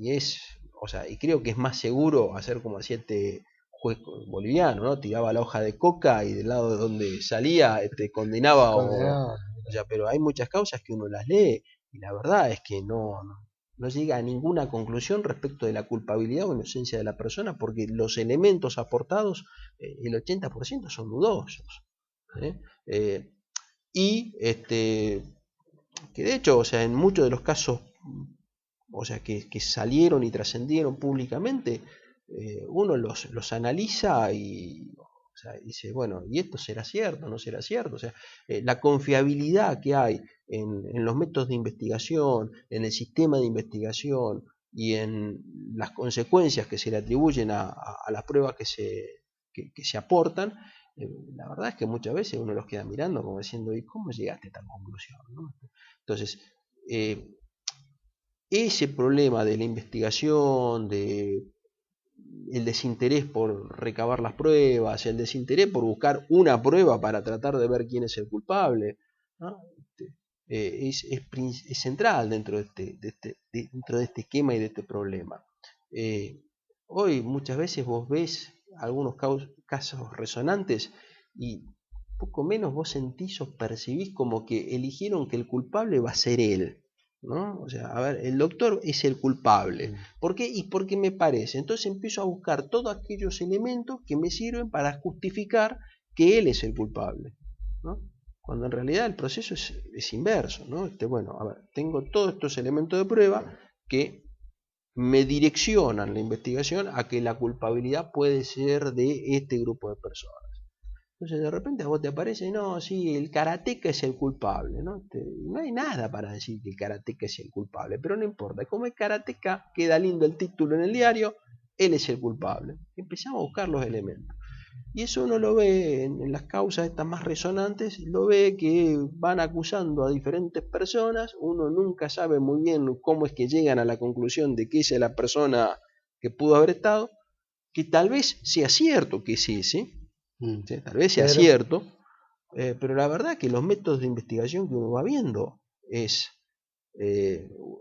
es, o sea, y creo que es más seguro hacer como hacía este juez boliviano, ¿no? Tiraba la hoja de coca y del lado de donde salía condenaba o sea, pero hay muchas causas que uno las lee y la verdad es que no llega a ninguna conclusión respecto de la culpabilidad o inocencia de la persona porque los elementos aportados, el 80% son dudosos. Y que de hecho, o sea, en muchos de los casos, o sea, que salieron y trascendieron públicamente, uno los analiza y, o sea, dice, bueno, ¿y esto será cierto? ¿No será cierto? O sea, la confiabilidad que hay en los métodos de investigación, en el sistema de investigación y en las consecuencias que se le atribuyen a las pruebas que se aportan, la verdad es que muchas veces uno los queda mirando como diciendo, ¿y cómo llegaste a tal conclusión? ¿No? Entonces, ese problema de la investigación, de el desinterés por recabar las pruebas, el desinterés por buscar una prueba para tratar de ver quién es el culpable, ¿no? Es central dentro de este esquema y de este problema. Hoy muchas veces vos ves algunos casos resonantes y poco menos vos sentís o percibís como que eligieron que el culpable va a ser él, ¿no? O sea, a ver, el doctor es el culpable. ¿Por qué? Y porque me parece. Entonces empiezo a buscar todos aquellos elementos que me sirven para justificar que él es el culpable, ¿no? Cuando en realidad el proceso es inverso, ¿no? Bueno, a ver, tengo todos estos elementos de prueba que me direccionan la investigación a que la culpabilidad puede ser de este grupo de personas. Entonces de repente a vos te aparece, no, sí, el karateca es el culpable, ¿no? No hay nada para decir que el karateca es el culpable, pero no importa, como el karateca queda lindo el título en el diario, él es el culpable. Empezamos a buscar los elementos. Y eso uno lo ve en las causas estas más resonantes, lo ve que van acusando a diferentes personas, uno nunca sabe muy bien cómo es que llegan a la conclusión de que esa es la persona que pudo haber estado, que tal vez sea cierto que es ese, ¿sí? Tal vez sea cierto, pero la verdad es que los métodos de investigación que uno va viendo es,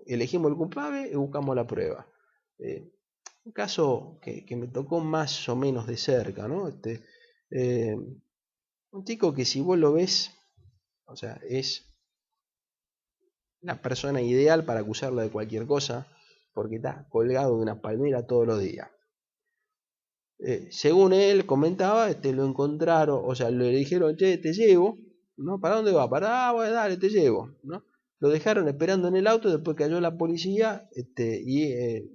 elegimos el culpable y buscamos la prueba. Un caso que me tocó más o menos de cerca, ¿no? Un chico que si vos lo ves, o sea, es la persona ideal para acusarlo de cualquier cosa, porque está colgado de una palmera todos los días. Según él comentaba, lo encontraron, o sea, le dijeron, che, te llevo, ¿no? ¿Para dónde va? Bueno, dale, te llevo, ¿no? Lo dejaron esperando en el auto, después cayó la policía y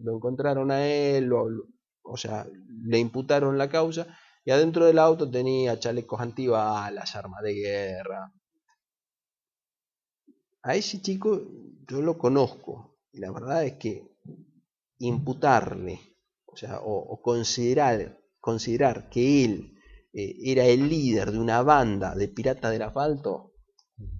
lo encontraron a él, o sea, le imputaron la causa, y adentro del auto tenía chalecos antibalas, armas de guerra. A ese chico yo lo conozco, y la verdad es que imputarle, o sea, o considerar que él era el líder de una banda de piratas del asfalto,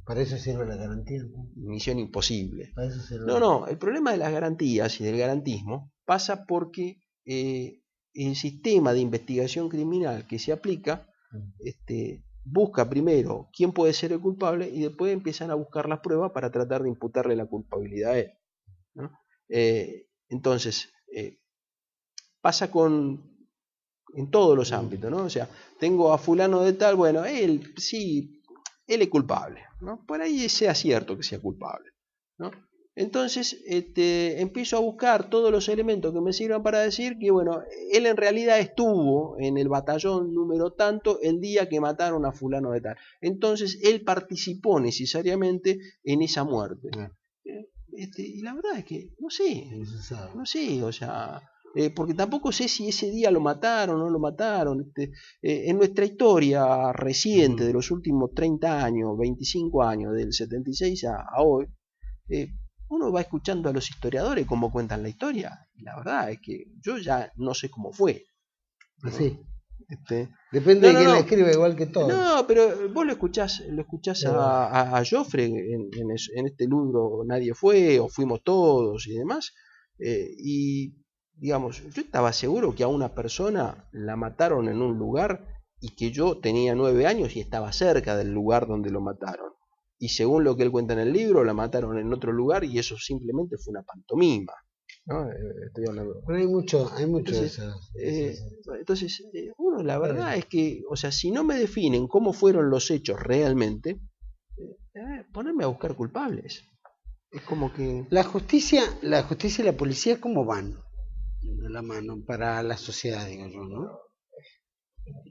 Para eso sirve la garantía. misión imposible. Para eso sirve. No, el problema de las garantías y del garantismo pasa porque el sistema de investigación criminal que se aplica busca primero quién puede ser el culpable y después empiezan a buscar las pruebas para tratar de imputarle la culpabilidad a él, ¿no? Entonces, pasa en todos los ámbitos, ¿no? O sea, tengo a fulano de tal, bueno, él es culpable, ¿no? Por ahí sea cierto que sea culpable, ¿no? Entonces, empiezo a buscar todos los elementos que me sirvan para decir que, bueno, él en realidad estuvo en el batallón número tanto el día que mataron a fulano de tal. Entonces, él participó necesariamente en esa muerte. Y la verdad es que no sé, o sea, porque tampoco sé si ese día lo mataron o no lo mataron. En nuestra historia reciente de los últimos 30 años, 25 años, del 76 a hoy, uno va escuchando a los historiadores cómo cuentan la historia, y la verdad es que yo ya no sé cómo fue. Así. Depende de quién la escribe, igual que todo. No, pero vos lo escuchás a Joffre en este libro Nadie fue, o Fuimos todos y demás, y digamos, yo estaba seguro que a una persona la mataron en un lugar y que yo tenía 9 años y estaba cerca del lugar donde lo mataron. Y según lo que él cuenta en el libro, la mataron en otro lugar y eso simplemente fue una pantomima, ¿no? Estoy hablando. Pero hay mucho entonces, de eso. Entonces, uno, la verdad es que, o sea, si no me definen cómo fueron los hechos realmente, ponerme a buscar culpables. Es como que... La justicia y la policía, ¿cómo van de la mano para la sociedad, digo yo, ¿no?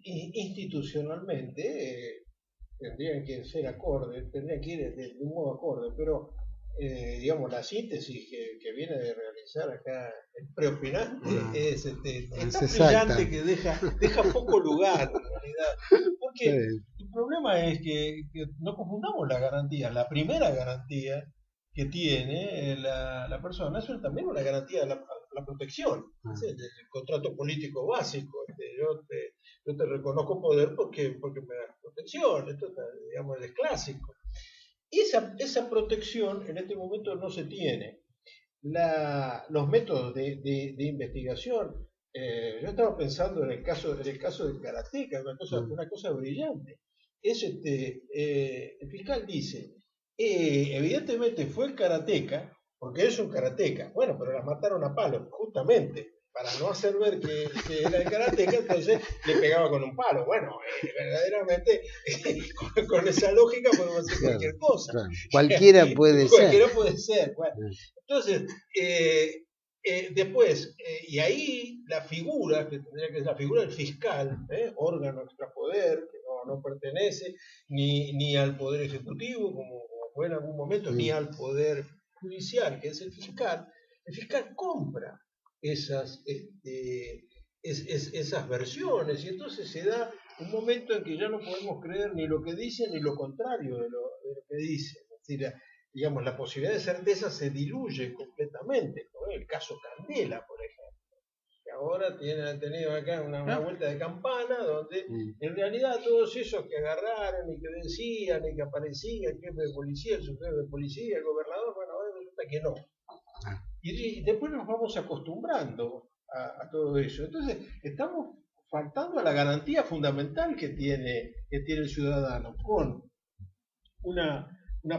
Institucionalmente tendrían que ser acordes, tendrían que ir de un modo acorde, pero digamos, la síntesis que viene de realizar acá el preopinante es tan brillante que deja poco lugar en realidad, porque el problema es que no confundamos la garantía. La primera garantía que tiene la persona es también una garantía de la protección, el contrato político básico. Yo te reconozco poder porque me das protección. Esto, digamos, es clásico. Esa protección en este momento no se tiene. Los métodos de investigación, yo estaba pensando en el caso del karateca, una cosa brillante. El fiscal dice, evidentemente fue el karateca, porque es un karateca. Bueno, pero la mataron a palos, justamente. Para no hacer ver que era el karateca, entonces le pegaba con un palo. Bueno, verdaderamente, con esa lógica podemos hacer cualquier cosa. Claro. Cualquiera puede ser. Cualquiera puede ser. Bueno, entonces, después, y ahí la figura, que tendría que ser la figura del fiscal, órgano extrapoder, que no pertenece ni al poder ejecutivo, como fue en algún momento, ni al poder judicial, que es el fiscal compra esas versiones, y entonces se da un momento en que ya no podemos creer ni lo que dicen ni lo contrario de lo que dicen. Es decir, digamos, la posibilidad de certeza se diluye completamente, ¿no? El caso Candela, por ejemplo, que ahora ha tenido acá una vuelta de campana, donde en realidad todos esos que agarraron y que decían y que aparecían, el jefe de policía, el subjefe de policía, el gobernador, bueno, resulta que no. Y después nos vamos acostumbrando a todo eso. Entonces, estamos faltando a la garantía fundamental que tiene el ciudadano, con una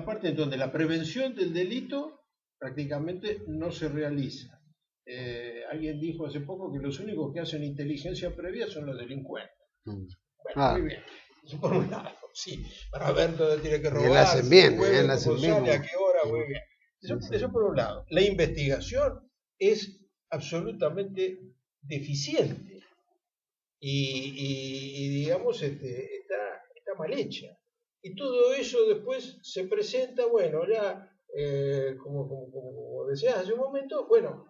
parte en donde la prevención del delito prácticamente no se realiza. Alguien dijo hace poco que los únicos que hacen inteligencia previa son los delincuentes. Bueno, muy bien. Eso por un lado, sí, para ver dónde tiene que robar, la hacen bien, a qué hora, muy bien. Eso por un lado. La investigación es absolutamente deficiente y digamos, está mal hecha. Y todo eso después se presenta, bueno, ya, como decías hace un momento, bueno,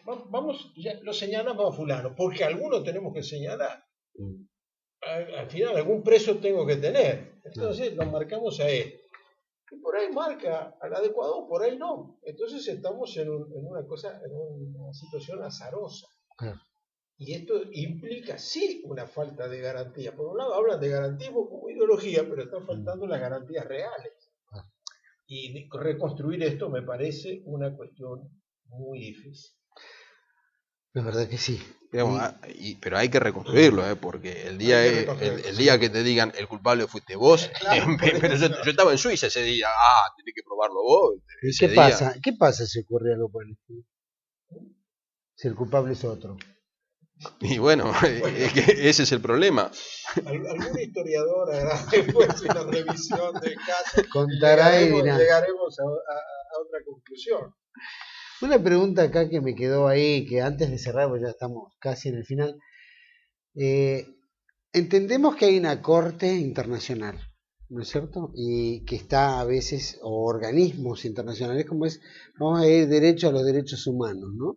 vamos, ya lo señalamos a fulano, porque alguno tenemos que señalar. Al final algún preso tengo que tener. Entonces lo marcamos a él. Y por ahí marca al adecuado, por ahí no. Entonces estamos en una situación azarosa. Y esto implica, sí, una falta de garantía. Por un lado hablan de garantismo como ideología, pero están faltando las garantías reales. Y reconstruir esto me parece una cuestión muy difícil. La verdad que sí. Digamos, pero hay que reconstruirlo, porque el día que te digan el culpable fuiste vos, claro, pero yo estaba en Suiza ese día, tenés que probarlo vos. ¿Y qué pasa? ¿Qué pasa si ocurre algo por el estilo? Si el culpable es otro. Y bueno, es que ese es el problema. Algún historiador hará después una revisión del caso contará y llegaremos a otra conclusión. Una pregunta acá que me quedó ahí, que antes de cerrar, pues ya estamos casi en el final. Entendemos que hay una corte internacional, ¿no es cierto? Y que está a veces, o organismos internacionales, como es, vamos a ir derecho a los derechos humanos, ¿no?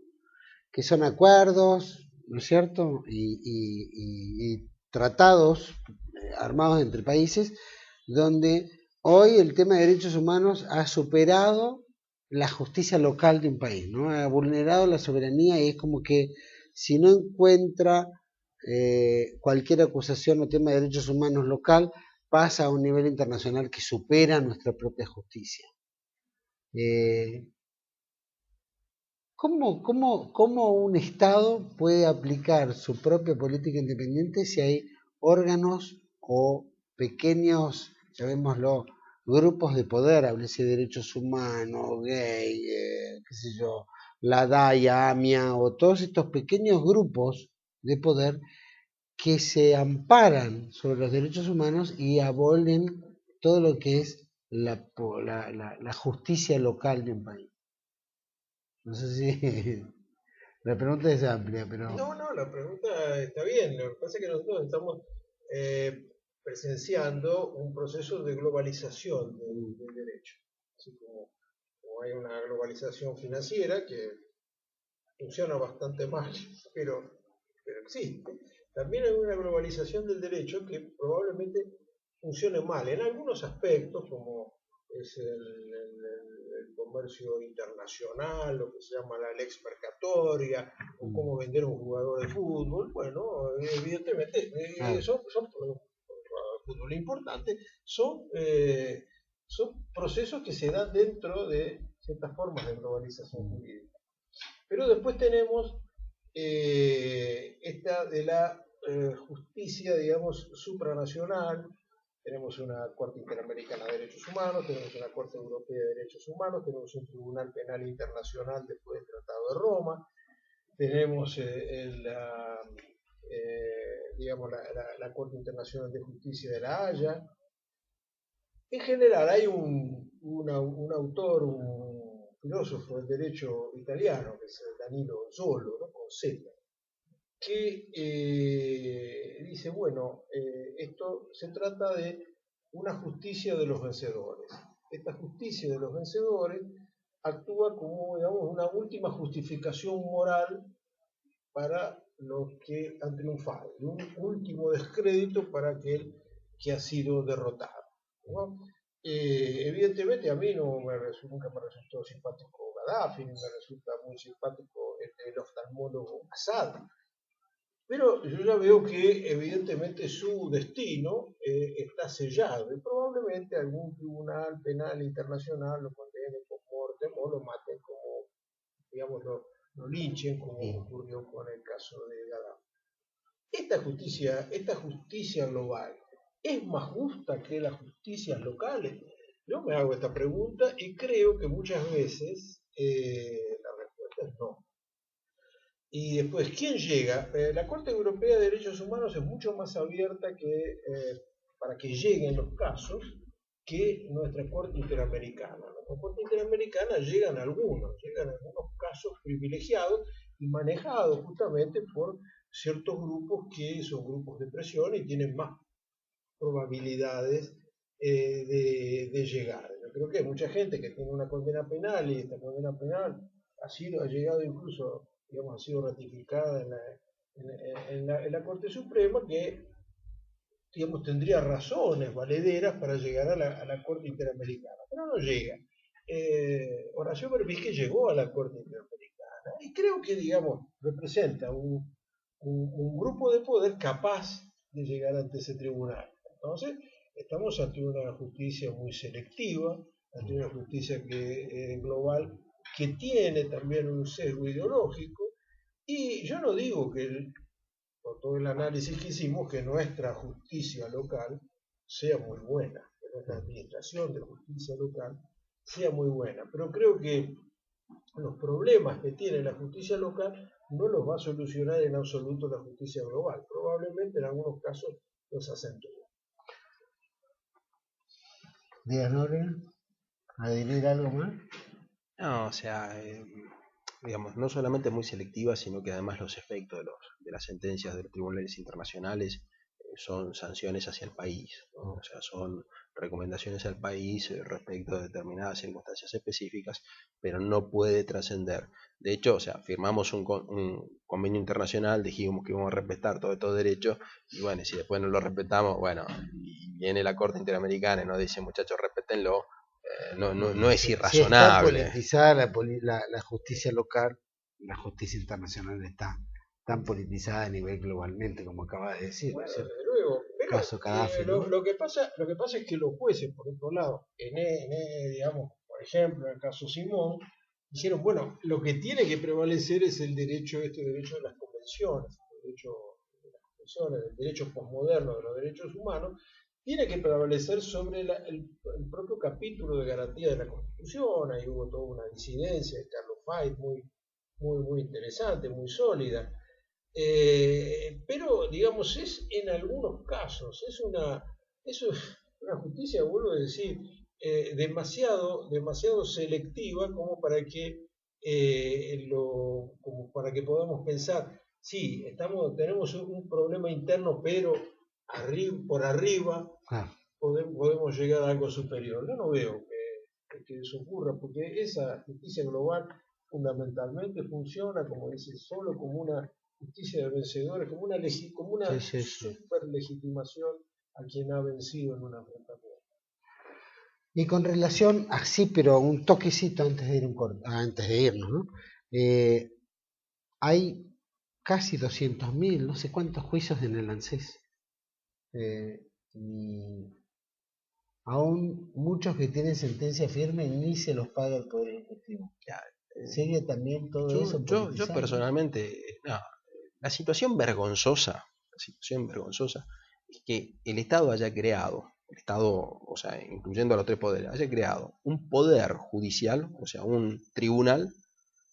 Que son acuerdos, ¿no es cierto? Y tratados armados entre países, donde hoy el tema de derechos humanos ha superado la justicia local de un país, ¿no? Ha vulnerado la soberanía y es como que si no encuentra cualquier acusación o tema de derechos humanos local, pasa a un nivel internacional que supera nuestra propia justicia. ¿Cómo un Estado puede aplicar su propia política independiente si hay órganos o pequeños, llamémoslo, grupos de poder, háblese de derechos humanos, gay, qué sé yo, la DAIA, AMIA, o todos estos pequeños grupos de poder que se amparan sobre los derechos humanos y abolen todo lo que es la justicia local de un país? No sé si la pregunta es amplia, pero... No, la pregunta está bien. Lo que pasa es que nosotros estamos presenciando un proceso de globalización del derecho. Así como hay una globalización financiera que funciona bastante mal, pero existe. También hay una globalización del derecho que probablemente funcione mal en algunos aspectos, como es el comercio internacional, lo que se llama la lex mercatoria, o cómo vender un jugador de fútbol. Bueno, evidentemente son fútbol importante, son procesos que se dan dentro de ciertas formas de globalización jurídica. Pero después tenemos esta de la justicia, digamos, supranacional. Tenemos una Corte Interamericana de Derechos Humanos, tenemos una Corte Europea de Derechos Humanos, tenemos un Tribunal Penal Internacional después del Tratado de Roma, tenemos la Corte Internacional de Justicia de La Haya. En general hay un autor, un filósofo del derecho italiano, que es Danilo Zolo, ¿no? Con Z, que dice, bueno, esto se trata de una justicia de los vencedores. Esta justicia de los vencedores actúa como, digamos, una última justificación moral para los que han triunfado, un último descrédito para aquel que ha sido derrotado, ¿no? Evidentemente a mí nunca me resultó simpático Gaddafi, ni me resulta muy simpático el oftalmólogo Assad, pero yo ya veo que evidentemente su destino está sellado y probablemente algún tribunal penal internacional lo condene con muerte o lo maten como, digamos, lo linchen, como ocurrió con el caso de Gaddafi. Esta justicia global es más justa que las justicias locales. Yo me hago esta pregunta y creo que muchas veces la respuesta es no. Y después, ¿quién llega? La Corte Europea de Derechos Humanos es mucho más abierta para que lleguen los casos que nuestra Corte Interamericana. Nuestra Corte Interamericana llegan algunos casos privilegiados y manejados justamente por ciertos grupos que son grupos de presión y tienen más probabilidades de llegar. Yo creo que hay mucha gente que tiene una condena penal y esta condena penal ha llegado incluso, digamos, ha sido ratificada en la Corte Suprema, que, digamos, tendría razones valederas para llegar a la Corte Interamericana, pero no llega. Horacio Berbisky llegó a la Corte Interamericana y creo que, digamos, representa un grupo de poder capaz de llegar ante ese tribunal. Entonces, estamos ante una justicia muy selectiva, ante una justicia global que tiene también un sesgo ideológico, y yo no digo que, por todo el análisis que hicimos, que nuestra justicia local sea muy buena, que nuestra administración de justicia local sea muy buena, pero creo que los problemas que tiene la justicia local no los va a solucionar en absoluto la justicia global. Probablemente en algunos casos los acentúa. Díaz Noria, ¿adherir algo más? No, o sea, digamos, no solamente es muy selectiva, sino que además los efectos de las sentencias de los tribunales internacionales son sanciones hacia el país, ¿no? O sea, son recomendaciones al país respecto de determinadas circunstancias específicas, pero no puede trascender. De hecho, o sea, firmamos un convenio internacional, dijimos que íbamos a respetar todo estos derechos, y bueno, si después no lo respetamos, bueno, y viene la Corte Interamericana y nos dice, muchachos, respétenlo, no es irrazonable. Si está politizada la justicia local, la justicia internacional está tan politizada a nivel globalmente, como acaba de decir. Bueno, desde luego. Pero caso Gaddafi, ¿no? lo que pasa es que los jueces, por otro lado, digamos, por ejemplo, en el caso Simón, dijeron, bueno, lo que tiene que prevalecer es el derecho de las convenciones, el derecho posmoderno de los derechos humanos, tiene que prevalecer sobre el propio capítulo de garantía de la Constitución. Ahí hubo toda una disidencia de Carlos Feit muy interesante, muy sólida. Pero, digamos, es en algunos casos, es una justicia, vuelvo a decir, demasiado selectiva como para que podamos pensar, sí, tenemos un problema interno, pero por arriba podemos llegar a algo superior. Yo no veo que eso ocurra, porque esa justicia global fundamentalmente funciona, como dice, solo como una justicia de vencedores, como una super legitimación a quien ha vencido en una enfrentamiento. Y con relación, así, pero un toquecito antes de irnos, ¿no? Hay casi 200.000, no sé cuántos juicios en el ANSES. Y aún muchos que tienen sentencia firme ni se los paga el Poder Ejecutivo. ¿Sigue también todo eso? Yo personalmente, no, la situación vergonzosa es que el Estado haya creado, el Estado, o sea, incluyendo a los tres poderes, haya creado un poder judicial, o sea, un tribunal,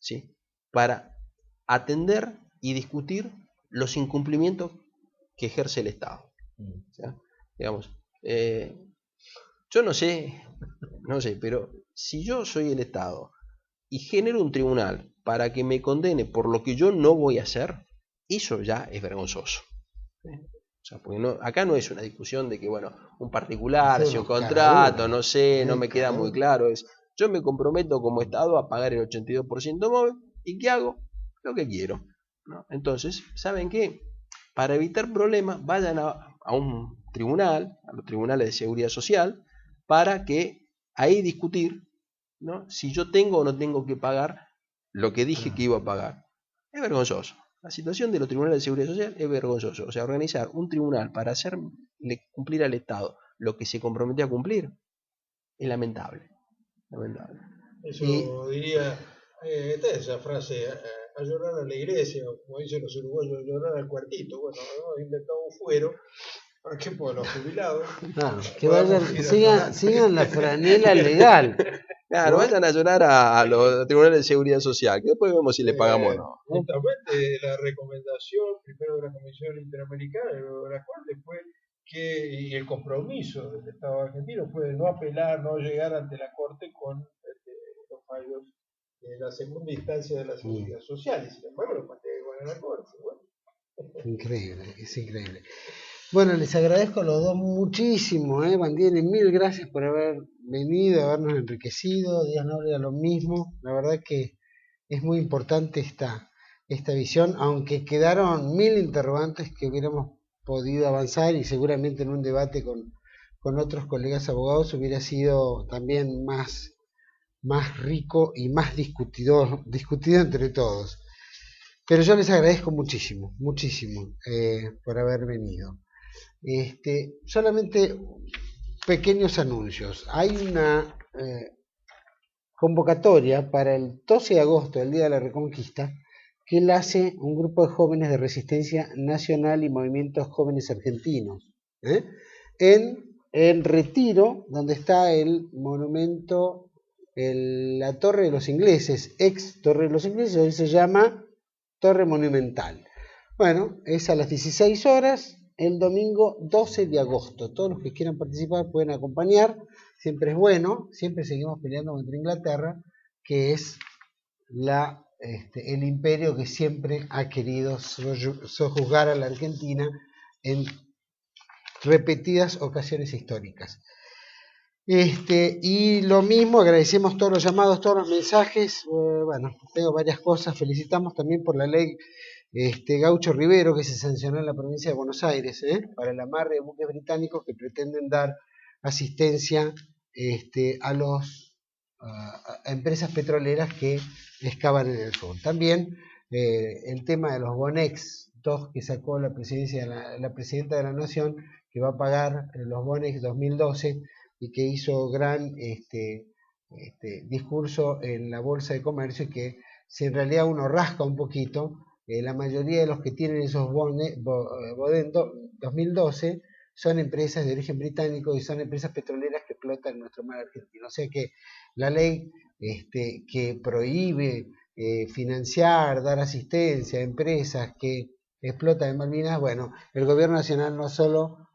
¿sí?, para atender y discutir los incumplimientos que ejerce el Estado. ¿Sí? Digamos, yo no sé, pero si yo soy el Estado y genero un tribunal para que me condene por lo que yo no voy a hacer, eso ya es vergonzoso. O sea, porque acá no es una discusión de que, bueno, un particular, si un contrato, no sé, no me queda muy claro. Yo me comprometo como Estado a pagar el 82% móvil, ¿y qué hago? Lo que quiero, ¿no? Entonces, ¿saben qué? Para evitar problemas, vayan a un tribunal, a los tribunales de seguridad social, para que ahí discutir, ¿no?, si yo tengo o no tengo que pagar lo que dije que iba a pagar. Es vergonzoso. La situación de los tribunales de seguridad social es vergonzoso. O sea, organizar un tribunal para hacerle cumplir al Estado lo que se comprometió a cumplir es lamentable. Eso diría, esta es esa frase, a llorar a la iglesia, como dicen los uruguayos, a llorar al cuartito. Bueno, hemos inventado un fuero. ¿Para qué? Por los jubilados. Que sigan la franela legal. Claro, vayan a llorar a los tribunales de seguridad social, que después vemos si le pagamos o no. Justamente la recomendación, primero de la Comisión Interamericana y luego de la Corte, fue y el compromiso del Estado argentino fue de no apelar, no llegar ante la Corte con los fallos en la segunda instancia de la seguridad social, y sin embargo los pateos van a la corte. Bueno. Increíble, es increíble. Bueno, les agradezco a los dos muchísimo, Bandieri, mil gracias por haber venido, habernos enriquecido, Díaz Nóbrega lo mismo, la verdad que es muy importante esta visión, aunque quedaron mil interrogantes que hubiéramos podido avanzar y seguramente en un debate con otros colegas abogados hubiera sido también más rico y más discutido entre todos. Pero yo les agradezco muchísimo por haber venido. Solamente pequeños anuncios. Hay una convocatoria para el 12 de agosto, el Día de la Reconquista, que la hace un grupo de jóvenes de Resistencia Nacional y Movimientos Jóvenes Argentinos. En Retiro, donde está el monumento, la Torre de los Ingleses, ex Torre de los Ingleses, hoy se llama Torre Monumental. Bueno, es a las 16 horas, el domingo 12 de agosto. Todos los que quieran participar pueden acompañar. Siempre es bueno, siempre seguimos peleando contra Inglaterra, que es el imperio que siempre ha querido sojuzgar a la Argentina en repetidas ocasiones históricas. Y lo mismo, agradecemos todos los llamados, todos los mensajes. Bueno, tengo varias cosas. Felicitamos también por la ley Gaucho Rivero, que se sancionó en la provincia de Buenos Aires, para el amarre de buques británicos que pretenden dar asistencia a empresas petroleras que excavan en el sur. También el tema de los Bonex 2 que sacó la presidenta de la Nación, que va a pagar los Bonex 2012 y que hizo gran discurso en la Bolsa de Comercio, y que si en realidad uno rasca un poquito, la mayoría de los que tienen esos Bonex 2012 son empresas de origen británico y son empresas petroleras que explotan en nuestro mar argentino. O sea que la ley que prohíbe financiar, dar asistencia a empresas que explotan en Malvinas, bueno, el gobierno nacional no solo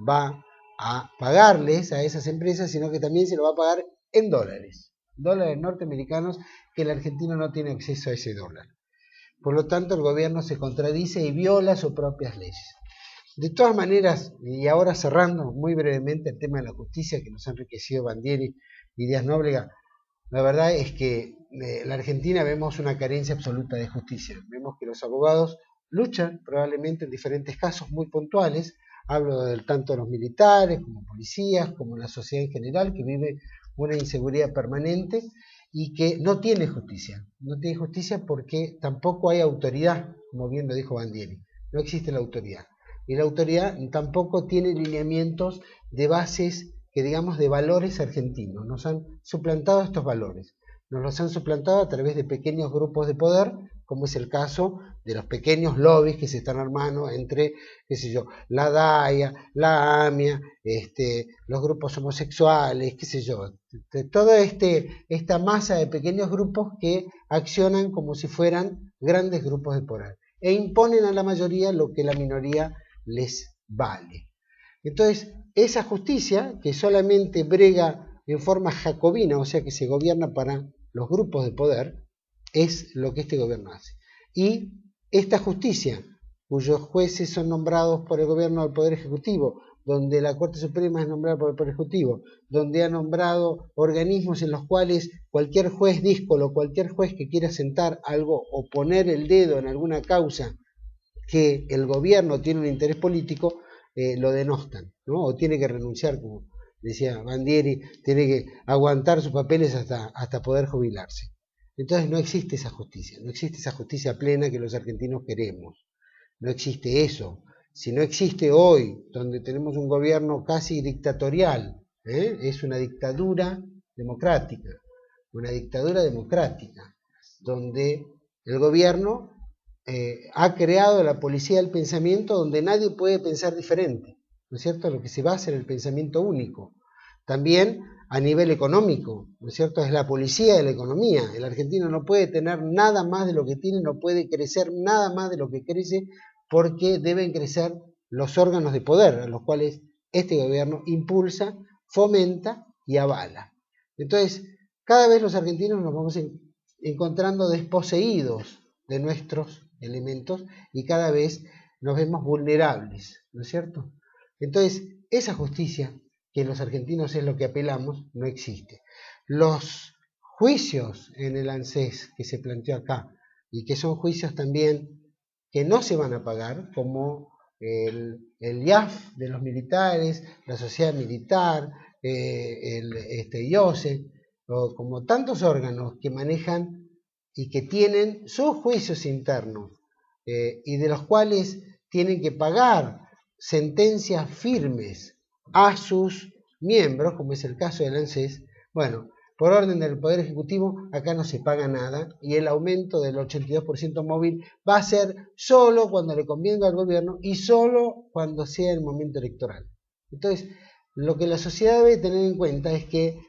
va a pagarles a esas empresas, sino que también se lo va a pagar en dólares norteamericanos, que el argentino no tiene acceso a ese dólar. Por lo tanto, el gobierno se contradice y viola sus propias leyes. De todas maneras, y ahora cerrando muy brevemente el tema de la justicia que nos ha enriquecido Bandieri y Díaz Nóbrega, la verdad es que en la Argentina vemos una carencia absoluta de justicia. Vemos que los abogados luchan probablemente en diferentes casos muy puntuales. Hablo tanto de los militares como policías, como la sociedad en general, que vive una inseguridad permanente y que no tiene justicia. No tiene justicia porque tampoco hay autoridad, como bien lo dijo Bandieri. No existe la autoridad. Y la autoridad tampoco tiene lineamientos de bases, que digamos, de valores argentinos. Nos han suplantado estos valores. Nos los han suplantado a través de pequeños grupos de poder, como es el caso de los pequeños lobbies que se están armando entre, qué sé yo, la DAIA, la AMIA, los grupos homosexuales, qué sé yo. Toda esta masa de pequeños grupos que accionan como si fueran grandes grupos de poder e imponen a la mayoría lo que la minoría les vale. Entonces, esa justicia que solamente brega en forma jacobina, o sea que se gobierna para los grupos de poder, es lo que este gobierno hace. Y esta justicia, cuyos jueces son nombrados por el gobierno del Poder Ejecutivo, donde la Corte Suprema es nombrada por el Poder Ejecutivo, donde ha nombrado organismos en los cuales cualquier juez díscolo, cualquier juez que quiera sentar algo o poner el dedo en alguna causa que el gobierno tiene un interés político, lo denostan, ¿no? O tiene que renunciar, como decía Bandieri, tiene que aguantar sus papeles hasta poder jubilarse. Entonces no existe esa justicia plena que los argentinos queremos. No existe eso. Si no existe hoy, donde tenemos un gobierno casi dictatorial, es una dictadura democrática, donde el gobierno ha creado la policía del pensamiento, donde nadie puede pensar diferente, ¿no es cierto? Lo que se basa en el pensamiento único. También a nivel económico, ¿no es cierto? Es la policía de la economía. El argentino no puede tener nada más de lo que tiene, no puede crecer nada más de lo que crece, porque deben crecer los órganos de poder, a los cuales este gobierno impulsa, fomenta y avala. Entonces, Cada vez los argentinos nos vamos encontrando desposeídos de nuestros elementos y cada vez nos vemos vulnerables, ¿no es cierto? Entonces, esa justicia, que los argentinos es lo que apelamos, no existe. Los juicios en el ANSES que se planteó acá, y que son juicios también que no se van a pagar, como el IAF de los militares, la sociedad militar, el IOSE, o como tantos órganos que manejan y que tienen sus juicios internos, y de los cuales tienen que pagar sentencias firmes a sus miembros, como es el caso del ANSES. Bueno, por orden del Poder Ejecutivo, acá no se paga nada y el aumento del 82% móvil va a ser solo cuando le convenga al gobierno y solo cuando sea el momento electoral. Entonces, lo que la sociedad debe tener en cuenta es que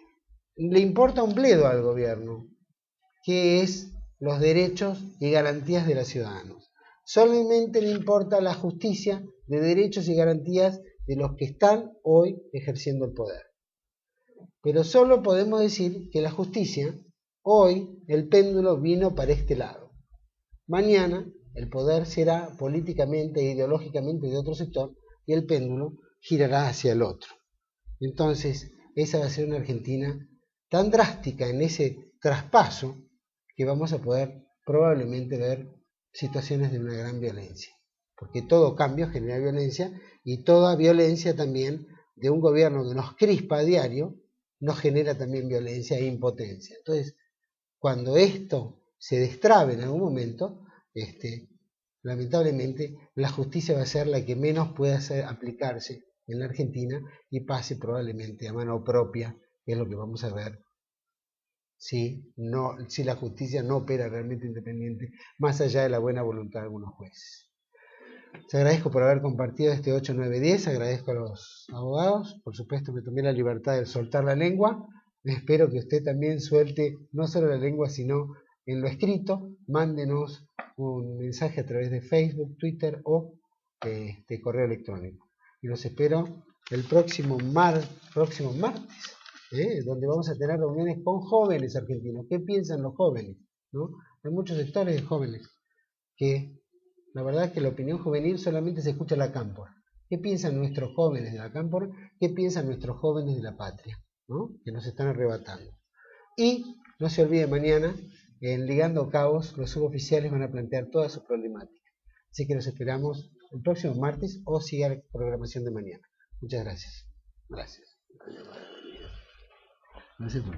le importa un bledo al gobierno, que es los derechos y garantías de los ciudadanos. Solamente le importa la justicia de derechos y garantías de los que están hoy ejerciendo el poder. Pero solo podemos decir que la justicia, hoy el péndulo vino para este lado. Mañana el poder será políticamente e ideológicamente de otro sector y el péndulo girará hacia el otro. Entonces, esa va a ser una Argentina tan drástica en ese traspaso que vamos a poder probablemente ver situaciones de una gran violencia. Porque todo cambio genera violencia y toda violencia también de un gobierno que nos crispa a diario nos genera también violencia e impotencia. Entonces, cuando esto se destrabe en algún momento, lamentablemente la justicia va a ser la que menos pueda aplicarse en la Argentina y pase probablemente a mano propia, que es lo que vamos a ver si la justicia no opera realmente independiente, más allá de la buena voluntad de algunos jueces. Les agradezco por haber compartido este 8-9-10, agradezco a los abogados, por supuesto me tomé la libertad de soltar la lengua, espero que usted también suelte no solo la lengua, sino en lo escrito. Mándenos un mensaje a través de Facebook, Twitter o correo electrónico. Y los espero el próximo martes, donde vamos a tener reuniones con jóvenes argentinos. ¿Qué piensan los jóvenes? ¿No? Hay muchos sectores de jóvenes que la verdad es que la opinión juvenil solamente se escucha en la Cámpora. ¿Qué piensan nuestros jóvenes de la Cámpora? ¿Qué piensan nuestros jóvenes de la patria? ¿No? Que nos están arrebatando. Y no se olvide, mañana en Ligando Cabos los suboficiales van a plantear todas sus problemáticas. Así que los esperamos el próximo martes o siga la programación de mañana. Muchas gracias. Gracias. Gracias por